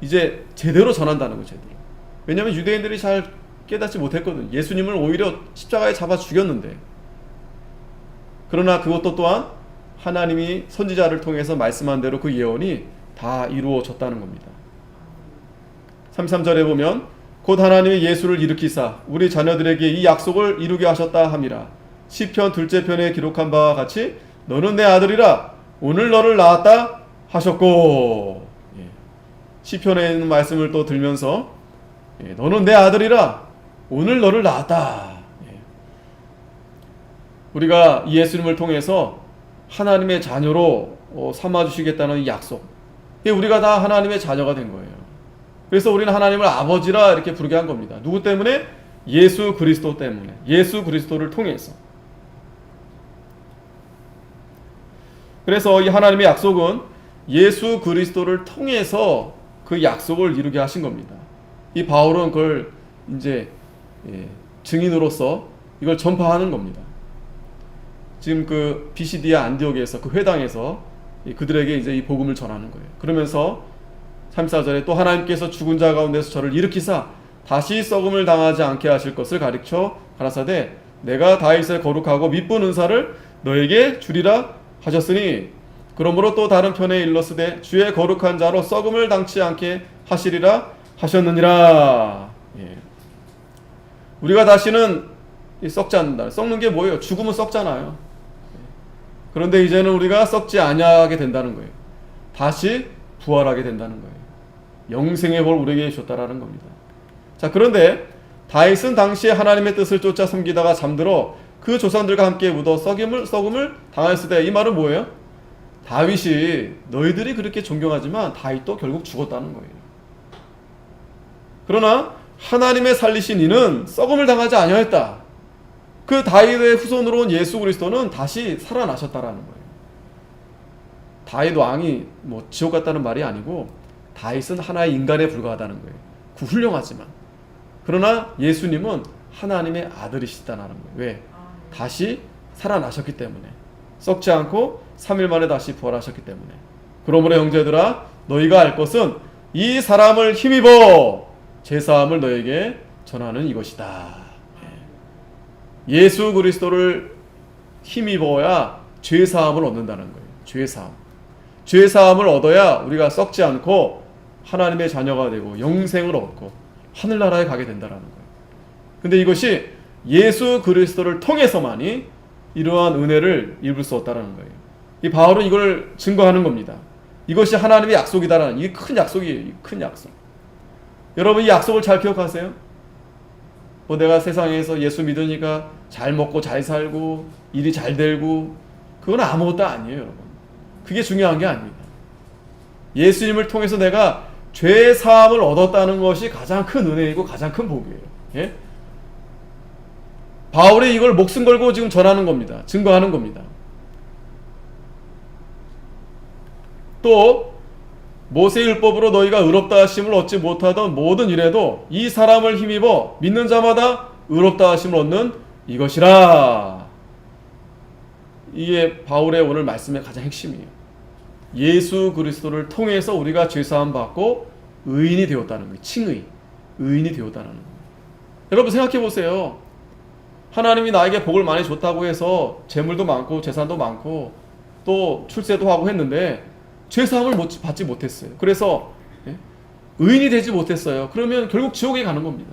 이제 제대로 전한다는 거예요. 제대로. 왜냐하면 유대인들이 잘 깨닫지 못했거든요. 예수님을 오히려 십자가에 잡아 죽였는데, 그러나 그것도 또한 하나님이 선지자를 통해서 말씀한 대로 그 예언이 다 이루어졌다는 겁니다. 33절에 보면 곧 하나님이 예수를 일으키사 우리 자녀들에게 이 약속을 이루게 하셨다 함이라. 시편 둘째 편에 기록한 바와 같이 너는 내 아들이라 오늘 너를 낳았다 하셨고, 시편에 있는 말씀을 또 들면서 너는 내 아들이라 오늘 너를 낳았다. 우리가 예수님을 통해서 하나님의 자녀로 삼아주시겠다는 이 약속, 우리가 다 하나님의 자녀가 된 거예요. 그래서 우리는 하나님을 아버지라 이렇게 부르게 한 겁니다. 누구 때문에? 예수 그리스도 때문에. 예수 그리스도를 통해서. 그래서 이 하나님의 약속은 예수 그리스도를 통해서 그 약속을 이루게 하신 겁니다. 이 바울은 그걸 이제 증인으로서 이걸 전파하는 겁니다. 지금 그 비시디아 안디옥에서 그 회당에서 그들에게 이제 이 복음을 전하는 거예요. 그러면서 34절에 또 하나님께서 죽은 자 가운데서 저를 일으키사 다시 썩음을 당하지 않게 하실 것을 가르쳐 가라사대 내가 다윗의 거룩하고 미쁜 은사를 너에게 주리라 하셨으니 그러므로 또 다른 편에 일렀으되 주의 거룩한 자로 썩음을 당치 않게 하시리라 하셨느니라. 우리가 다시는 썩지 않는다. 썩는 게 뭐예요? 죽으면 썩잖아요. 그런데 이제는 우리가 썩지 아니하게 된다는 거예요. 다시 부활하게 된다는 거예요. 영생의 볼 우리에게 줬다라는 겁니다. 자, 그런데 다윗은 당시에 하나님의 뜻을 쫓아 섬기다가 잠들어 그 조상들과 함께 묻어 썩음을 당하였을 때, 이 말은 뭐예요? 다윗이 너희들이 그렇게 존경하지만 다윗도 결국 죽었다는 거예요. 그러나 하나님의 살리신 이는 썩음을 당하지 아니하였다. 그 다윗의 후손으로 온 예수 그리스도는 다시 살아나셨다라는 거예요. 다윗 왕이 뭐 지옥 갔다는 말이 아니고 다윗은 하나의 인간에 불과하다는 거예요. 훌륭하지만. 그러나 예수님은 하나님의 아들이시다는 거예요. 왜? 다시 살아나셨기 때문에. 썩지 않고 3일 만에 다시 부활하셨기 때문에. 그러므로 형제들아 너희가 알 것은 이 사람을 힘입어 제사함을 너에게 전하는 이것이다. 예수 그리스도를 힘입어야 죄사함을 얻는다는 거예요. 죄사함을 얻어야 우리가 썩지 않고 하나님의 자녀가 되고 영생을 얻고 하늘나라에 가게 된다는 거예요. 근데 이것이 예수 그리스도를 통해서만이 이러한 은혜를 입을 수 없다는 거예요. 이 바울은 이걸 증거하는 겁니다. 이것이 하나님의 약속이다라는, 이 큰 약속이에요. 이 큰 약속. 여러분 이 약속을 잘 기억하세요? 뭐 내가 세상에서 예수 믿으니까 잘 먹고 잘 살고 일이 잘 되고 그건 아무것도 아니에요, 여러분. 그게 중요한 게 아닙니다. 예수님을 통해서 내가 죄 사함을 얻었다는 것이 가장 큰 은혜이고 가장 큰 복이에요. 예? 바울이 이걸 목숨 걸고 지금 전하는 겁니다. 증거하는 겁니다. 또 모세의 율법으로 너희가 의롭다 하심을 얻지 못하던 모든 일에도 이 사람을 힘입어 믿는 자마다 의롭다 하심을 얻는 이것이라. 이게 바울의 오늘 말씀의 가장 핵심이에요. 예수 그리스도를 통해서 우리가 죄사함 받고 의인이 되었다는 거예요. 칭의, 의인이 되었다는 거예요. 여러분 생각해 보세요. 하나님이 나에게 복을 많이 줬다고 해서 재물도 많고 재산도 많고 또 출세도 하고 했는데 죄사함을 받지 못했어요. 그래서 의인이 되지 못했어요. 그러면 결국 지옥에 가는 겁니다.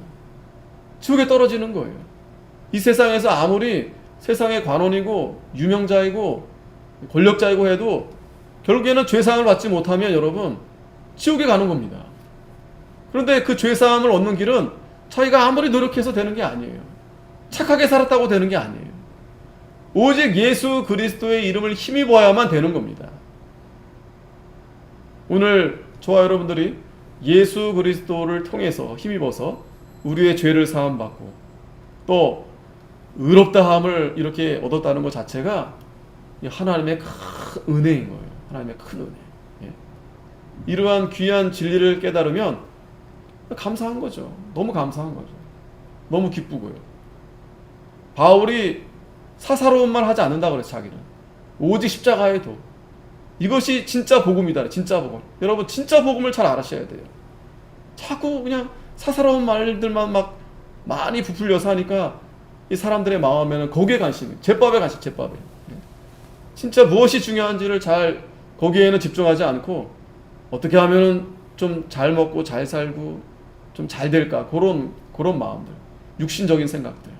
지옥에 떨어지는 거예요. 이 세상에서 아무리 세상의 관원이고 유명자이고 권력자이고 해도 결국에는 죄사함을 받지 못하면 여러분 지옥에 가는 겁니다. 그런데 그 죄사함을 얻는 길은 자기가 아무리 노력해서 되는 게 아니에요. 착하게 살았다고 되는 게 아니에요. 오직 예수 그리스도의 이름을 힘입어야만 되는 겁니다. 오늘 저와 여러분들이 예수 그리스도를 통해서 힘입어서 우리의 죄를 사함받고 또 의롭다함을 이렇게 얻었다는 것 자체가 하나님의 큰 은혜인 거예요. 하나님의 큰 은혜. 이러한 귀한 진리를 깨달으면 감사한 거죠. 너무 감사한 거죠. 너무 기쁘고요. 바울이 사사로운 말 하지 않는다 그랬어요. 자기는 오직 십자가의 도, 이것이 진짜 복음이다. 진짜 복음. 여러분 진짜 복음을 잘 알아셔야 돼요. 자꾸 그냥 사사로운 말들만 막 많이 부풀려서 하니까 이 사람들의 마음에는 거기에 관심, 제법에 관심, 제법에. 진짜 무엇이 중요한지를 잘 거기에는 집중하지 않고 어떻게 하면 좀 잘 먹고 잘 살고 좀 잘 될까, 그런 마음들, 육신적인 생각들.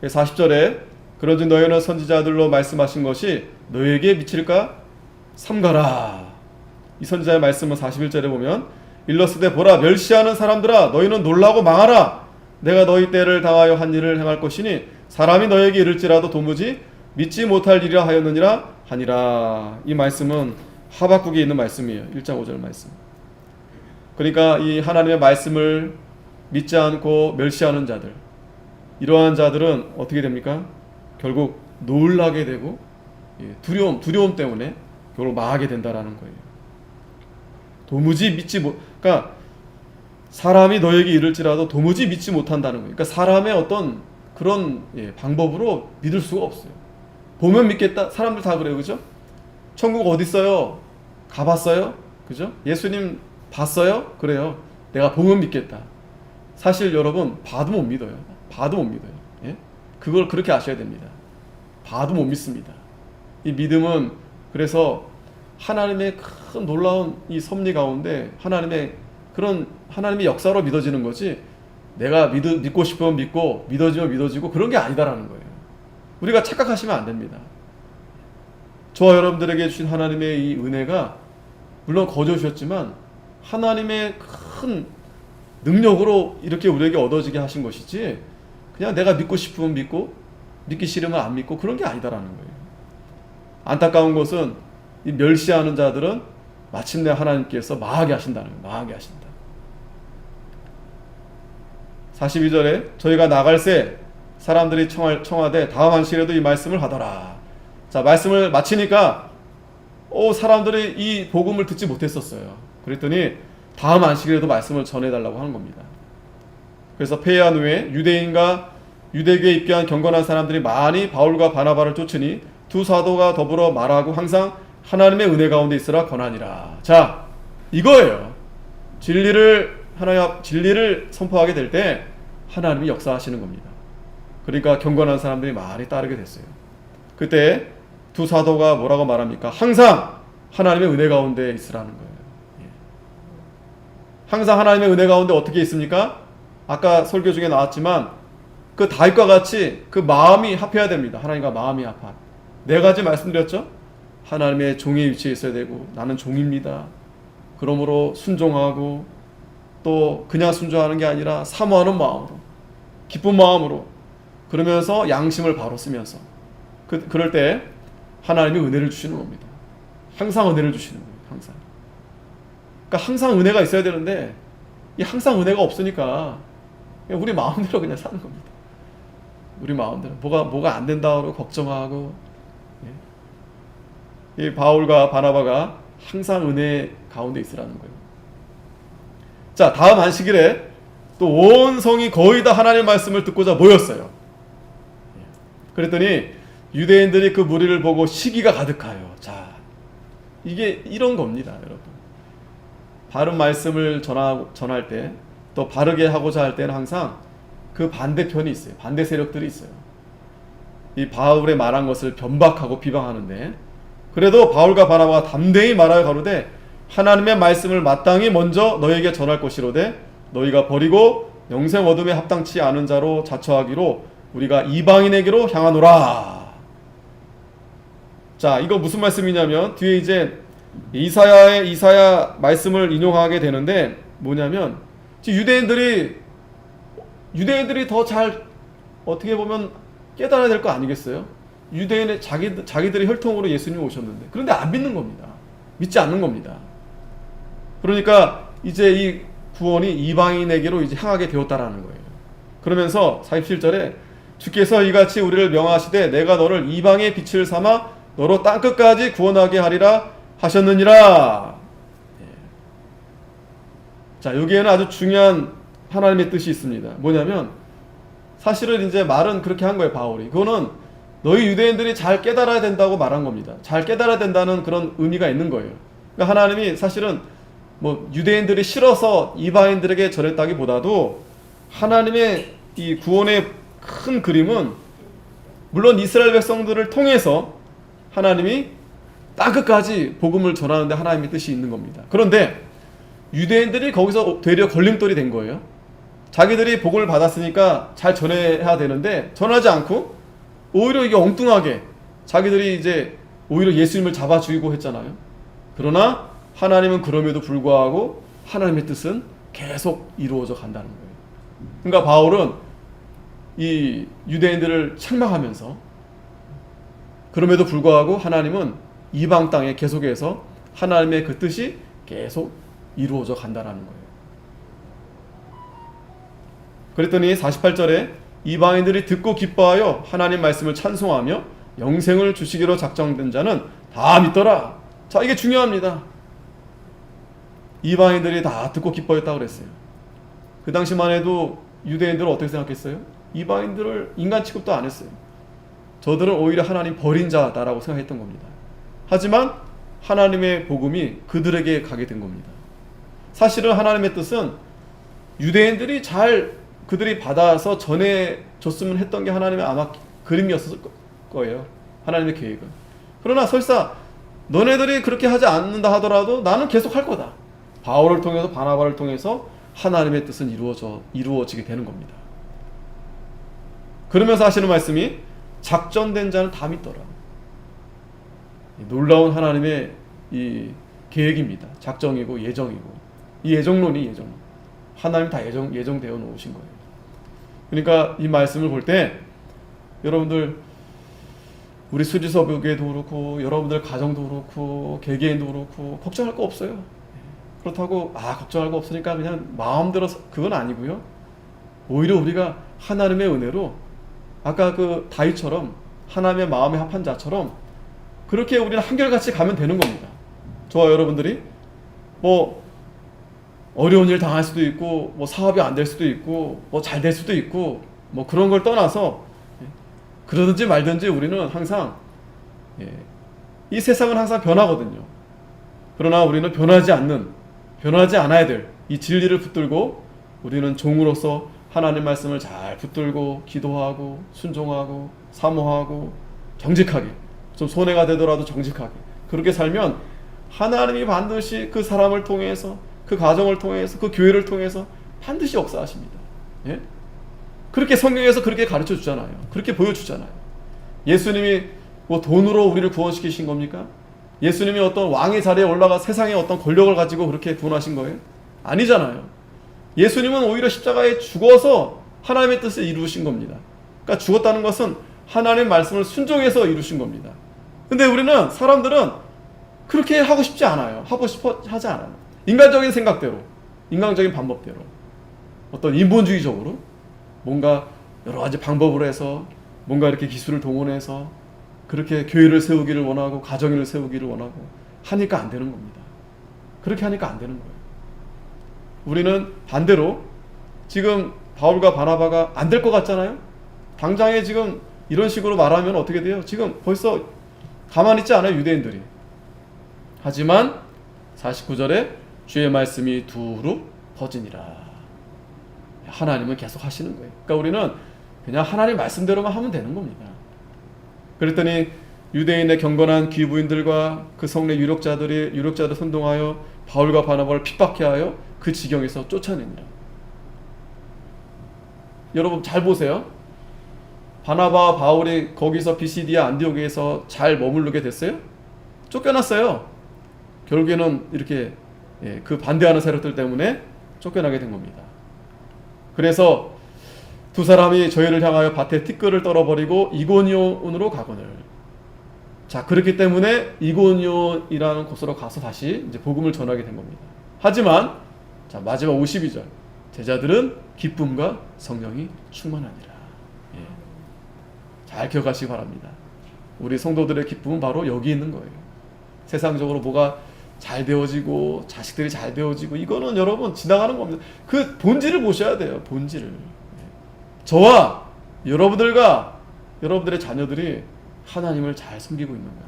40절에 그런즉 너희는 선지자들로 말씀하신 것이 너희에게 미칠까? 삼가라. 이 선지자의 말씀은 41절에 보면 일러스되 보라 멸시하는 사람들아 너희는 놀라고 망하라. 내가 너희 때를 당하여 한 일을 행할 것이니 사람이 너희에게 이를지라도 도무지 믿지 못할 일이라 하였느니라 하니라. 이 말씀은 하박국에 있는 말씀이에요. 1장 5절 말씀. 그러니까 이 하나님의 말씀을 믿지 않고 멸시하는 자들, 이러한 자들은 어떻게 됩니까? 결국 놀라게 되고 두려움 때문에 결국 망하게 된다라는 거예요. 도무지 믿지 못, 그러니까 사람이 너에게 이를지라도 도무지 믿지 못한다는 거예요. 그러니까 사람의 어떤 그런 방법으로 믿을 수가 없어요. 보면 믿겠다. 사람들 다 그래요, 그죠? 천국 어디 있어요? 가봤어요? 그죠? 예수님 봤어요? 그래요. 내가 보면 믿겠다. 사실 여러분 봐도 못 믿어요. 봐도 못 믿어요. 예? 그걸 그렇게 아셔야 됩니다. 봐도 못 믿습니다. 이 믿음은 그래서 하나님의 큰 놀라운 이 섭리 가운데 하나님의 역사로 믿어지는 거지, 내가 믿고 싶으면 믿고 믿어지면 믿어지고 그런 게 아니다라는 거예요. 우리가 착각하시면 안 됩니다. 저와 여러분들에게 주신 하나님의 이 은혜가 물론 거저 주셨지만 하나님의 큰 능력으로 이렇게 우리에게 얻어지게 하신 것이지, 그냥 내가 믿고 싶으면 믿고 믿기 싫으면 안 믿고 그런 게 아니다라는 거예요. 안타까운 것은 이 멸시하는 자들은 마침내 하나님께서 망하게 하신다는 거예요. 망하게 하신다. 42절에 저희가 나갈새 사람들이 청하되 다음 안식일에도 이 말씀을 하더라. 자, 말씀을 마치니까 사람들이 이 복음을 듣지 못했었어요. 그랬더니 다음 안식일에도 말씀을 전해달라고 하는 겁니다. 그래서 폐해한 후에 유대인과 유대교에 입교한 경건한 사람들이 많이 바울과 바나바를 쫓으니 두 사도가 더불어 말하고 항상 하나님의 은혜 가운데 있으라 권하니라. 자, 이거예요. 진리를 선포하게 될 때 하나님이 역사하시는 겁니다. 그러니까 경건한 사람들이 많이 따르게 됐어요. 그때 두 사도가 뭐라고 말합니까? 항상 하나님의 은혜 가운데 있으라는 거예요. 항상 하나님의 은혜 가운데 어떻게 있습니까? 아까 설교 중에 나왔지만 그 다윗과 같이 그 마음이 합해야 됩니다. 하나님과 마음이 합한. 네 가지 말씀드렸죠? 하나님의 종의 위치에 있어야 되고, 나는 종입니다. 그러므로 순종하고, 또 그냥 순종하는 게 아니라 사모하는 마음으로, 기쁜 마음으로, 그러면서 양심을 바로 쓰면서 그럴 때 하나님이 은혜를 주시는 겁니다. 항상 은혜를 주시는 거예요. 항상. 그러니까 항상 은혜가 있어야 되는데 이 항상 은혜가 없으니까 그냥 우리 마음대로 그냥 사는 겁니다. 우리 마음대로 뭐가 안 된다고 걱정하고. 이 바울과 바나바가 항상 은혜 가운데 있으라는 거예요. 자, 다음 안식일에 또 온 성이 거의 다 하나님의 말씀을 듣고자 모였어요. 그랬더니 유대인들이 그 무리를 보고 시기가 가득하여. 자, 이게 이런 겁니다, 여러분. 바른 말씀을 전할 때, 또 바르게 하고자 할 때는 항상 그 반대편이 있어요. 반대 세력들이 있어요. 이 바울의 말한 것을 변박하고 비방하는데, 그래도 바울과 바나바가 담대히 말하여 가로되 하나님의 말씀을 마땅히 먼저 너희에게 전할 것이로되 너희가 버리고 영생 어둠에 합당치 않은 자로 자처하기로 우리가 이방인에게로 향하노라. 자, 이거 무슨 말씀이냐면 뒤에 이제 이사야 말씀을 인용하게 되는데 뭐냐면 유대인들이 더 잘 어떻게 보면 깨달아야 될 거 아니겠어요? 유대인의 자기들의 혈통으로 예수님이 오셨는데 그런데 안 믿는 겁니다. 믿지 않는 겁니다. 그러니까 이제 이 구원이 이방인에게로 이제 향하게 되었다라는 거예요. 그러면서 47절에 주께서 이같이 우리를 명하시되 내가 너를 이방의 빛을 삼아 너로 땅끝까지 구원하게 하리라 하셨느니라. 자, 여기에는 아주 중요한 하나님의 뜻이 있습니다. 뭐냐면 사실은 이제 말은 그렇게 한 거예요, 바울이. 그거는 너희 유대인들이 잘 깨달아야 된다고 말한 겁니다. 잘 깨달아야 된다는 그런 의미가 있는 거예요. 그러니까 하나님이 사실은 뭐 유대인들이 싫어서 이방인들에게 전했다기보다도 하나님의 이 구원의 큰 그림은 물론 이스라엘 백성들을 통해서 하나님이 땅끝까지 복음을 전하는데 하나님의 뜻이 있는 겁니다. 그런데 유대인들이 거기서 되려 걸림돌이 된 거예요. 자기들이 복음을 받았으니까 잘 전해야 되는데 전하지 않고 오히려 이게 엉뚱하게 자기들이 이제 오히려 예수님을 잡아 죽이고 했잖아요. 그러나 하나님은 그럼에도 불구하고 하나님의 뜻은 계속 이루어져 간다는 거예요. 그러니까 바울은 이 유대인들을 책망하면서 그럼에도 불구하고 하나님은 이방 땅에 계속해서 하나님의 그 뜻이 계속 이루어져 간다는 거예요. 그랬더니 48절에 이방인들이 듣고 기뻐하여 하나님 말씀을 찬송하며 영생을 주시기로 작정된 자는 다 믿더라. 자, 이게 중요합니다. 이방인들이 다 듣고 기뻐했다고 그랬어요. 그 당시만 해도 유대인들은 어떻게 생각했어요? 이방인들을 인간 취급도 안 했어요. 저들은 오히려 하나님 버린 자다라고 생각했던 겁니다. 하지만 하나님의 복음이 그들에게 가게 된 겁니다. 사실은 하나님의 뜻은 유대인들이 그들이 받아서 전해줬으면 했던 게 하나님의 아마 그림이었을 거예요. 하나님의 계획은. 그러나 설사 너네들이 그렇게 하지 않는다 하더라도 나는 계속 할 거다. 바울을 통해서 바나바를 통해서 하나님의 뜻은 이루어지게 되는 겁니다. 그러면서 하시는 말씀이 작정된 자는 다 믿더라. 놀라운 하나님의 이 계획입니다. 작정이고 예정이고 이 예정론. 하나님 다 예정되어 놓으신 거예요. 그러니까 이 말씀을 볼 때 여러분들 우리 수지서교계도 그렇고 여러분들 가정도 그렇고 개개인도 그렇고 걱정할 거 없어요. 그렇다고 걱정할 거 없으니까 그냥 마음대로 그건 아니고요. 오히려 우리가 하나님의 은혜로 아까 그 다윗처럼 하나님의 마음에 합한 자처럼 그렇게 우리는 한결같이 가면 되는 겁니다. 저와 여러분들이 뭐 어려운 일 당할 수도 있고 뭐 사업이 안 될 수도 있고 뭐 잘 될 수도 있고 뭐 그런 걸 떠나서 그러든지 말든지 우리는 항상 이 세상은 항상 변하거든요. 그러나 우리는 변하지 않아야 될 이 진리를 붙들고 우리는 종으로서 하나님 말씀을 잘 붙들고 기도하고 순종하고 사모하고 정직하게 좀 손해가 되더라도 정직하게 그렇게 살면 하나님이 반드시 그 사람을 통해서 그 가정을 통해서 그 교회를 통해서 반드시 역사하십니다. 예? 그렇게 성경에서 그렇게 가르쳐 주잖아요. 그렇게 보여주잖아요. 예수님이 뭐 돈으로 우리를 구원시키신 겁니까? 예수님이 어떤 왕의 자리에 올라가 세상의 어떤 권력을 가지고 그렇게 구원하신 거예요? 아니잖아요. 예수님은 오히려 십자가에 죽어서 하나님의 뜻을 이루신 겁니다. 그러니까 죽었다는 것은 하나님의 말씀을 순종해서 이루신 겁니다. 근데 사람들은 그렇게 하고 싶지 않아요. 하고 싶어 하지 않아요. 인간적인 생각대로, 인간적인 방법대로, 어떤 인본주의적으로 뭔가 여러 가지 방법을 해서 뭔가 이렇게 기술을 동원해서 그렇게 교회를 세우기를 원하고 가정을 세우기를 원하고 하니까 안 되는 겁니다. 그렇게 하니까 안 되는 거예요. 우리는 반대로 지금 바울과 바나바가 안 될 것 같잖아요. 당장에 지금 이런 식으로 말하면 어떻게 돼요? 지금 벌써 가만히 있지 않아요, 유대인들이. 하지만 49절에 주의 말씀이 두루 퍼지니라. 하나님은 계속 하시는 거예요. 그러니까 우리는 그냥 하나님 말씀대로만 하면 되는 겁니다. 그랬더니 유대인의 경건한 귀부인들과 그 성내 유력자들 선동하여 바울과 바나바를 핍박해 하여 그 지경에서 쫓아냅니다. 여러분 잘 보세요. 바나바와 바울이 거기서 비시디아 안디옥에서 잘 머무르게 됐어요? 쫓겨났어요. 결국에는 이렇게 그 반대하는 세력들 때문에 쫓겨나게 된 겁니다. 그래서 두 사람이 저희를 향하여 밭에 티끌을 떨어버리고 이고니온으로 가거늘. 자, 그렇기 때문에 이고니온이라는 곳으로 가서 다시 이제 복음을 전하게 된 겁니다. 하지만 자, 마지막 52절. 제자들은 기쁨과 성령이 충만하니라. 예. 잘 기억하시기 바랍니다. 우리 성도들의 기쁨은 바로 여기 있는 거예요. 세상적으로 뭐가 잘 되어지고 자식들이 잘 되어지고 이거는 여러분 지나가는 겁니다. 그 본질을 보셔야 돼요. 본질을. 저와 여러분들과 여러분들의 자녀들이 하나님을 잘 섬기고 있는가?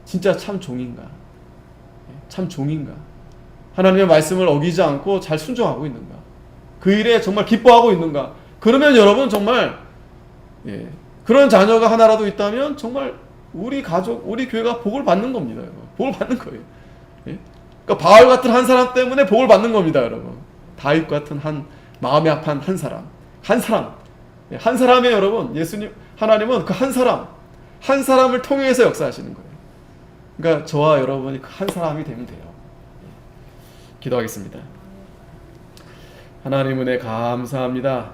진짜 참 종인가? 참 종인가? 하나님의 말씀을 어기지 않고 잘 순종하고 있는가? 그 일에 정말 기뻐하고 있는가? 그러면 여러분 정말 그런 자녀가 하나라도 있다면 정말 우리 가족, 우리 교회가 복을 받는 겁니다. 여러분. 복을 받는 거예요. 그러니까 바울 같은 한 사람 때문에 복을 받는 겁니다. 여러분. 다윗 같은 한 마음이 아픈 한 사람의 여러분 예수님 하나님은 그 한 사람을 통해서 역사하시는 거예요. 그러니까 저와 여러분이 그 한 사람이 되면 돼요. 기도하겠습니다. 하나님 은혜 감사합니다.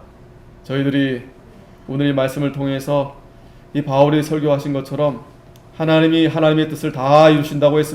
저희들이 오늘 이 말씀을 통해서 이 바울이 설교하신 것처럼 하나님이 하나님의 뜻을 다 이루신다고 했습니다.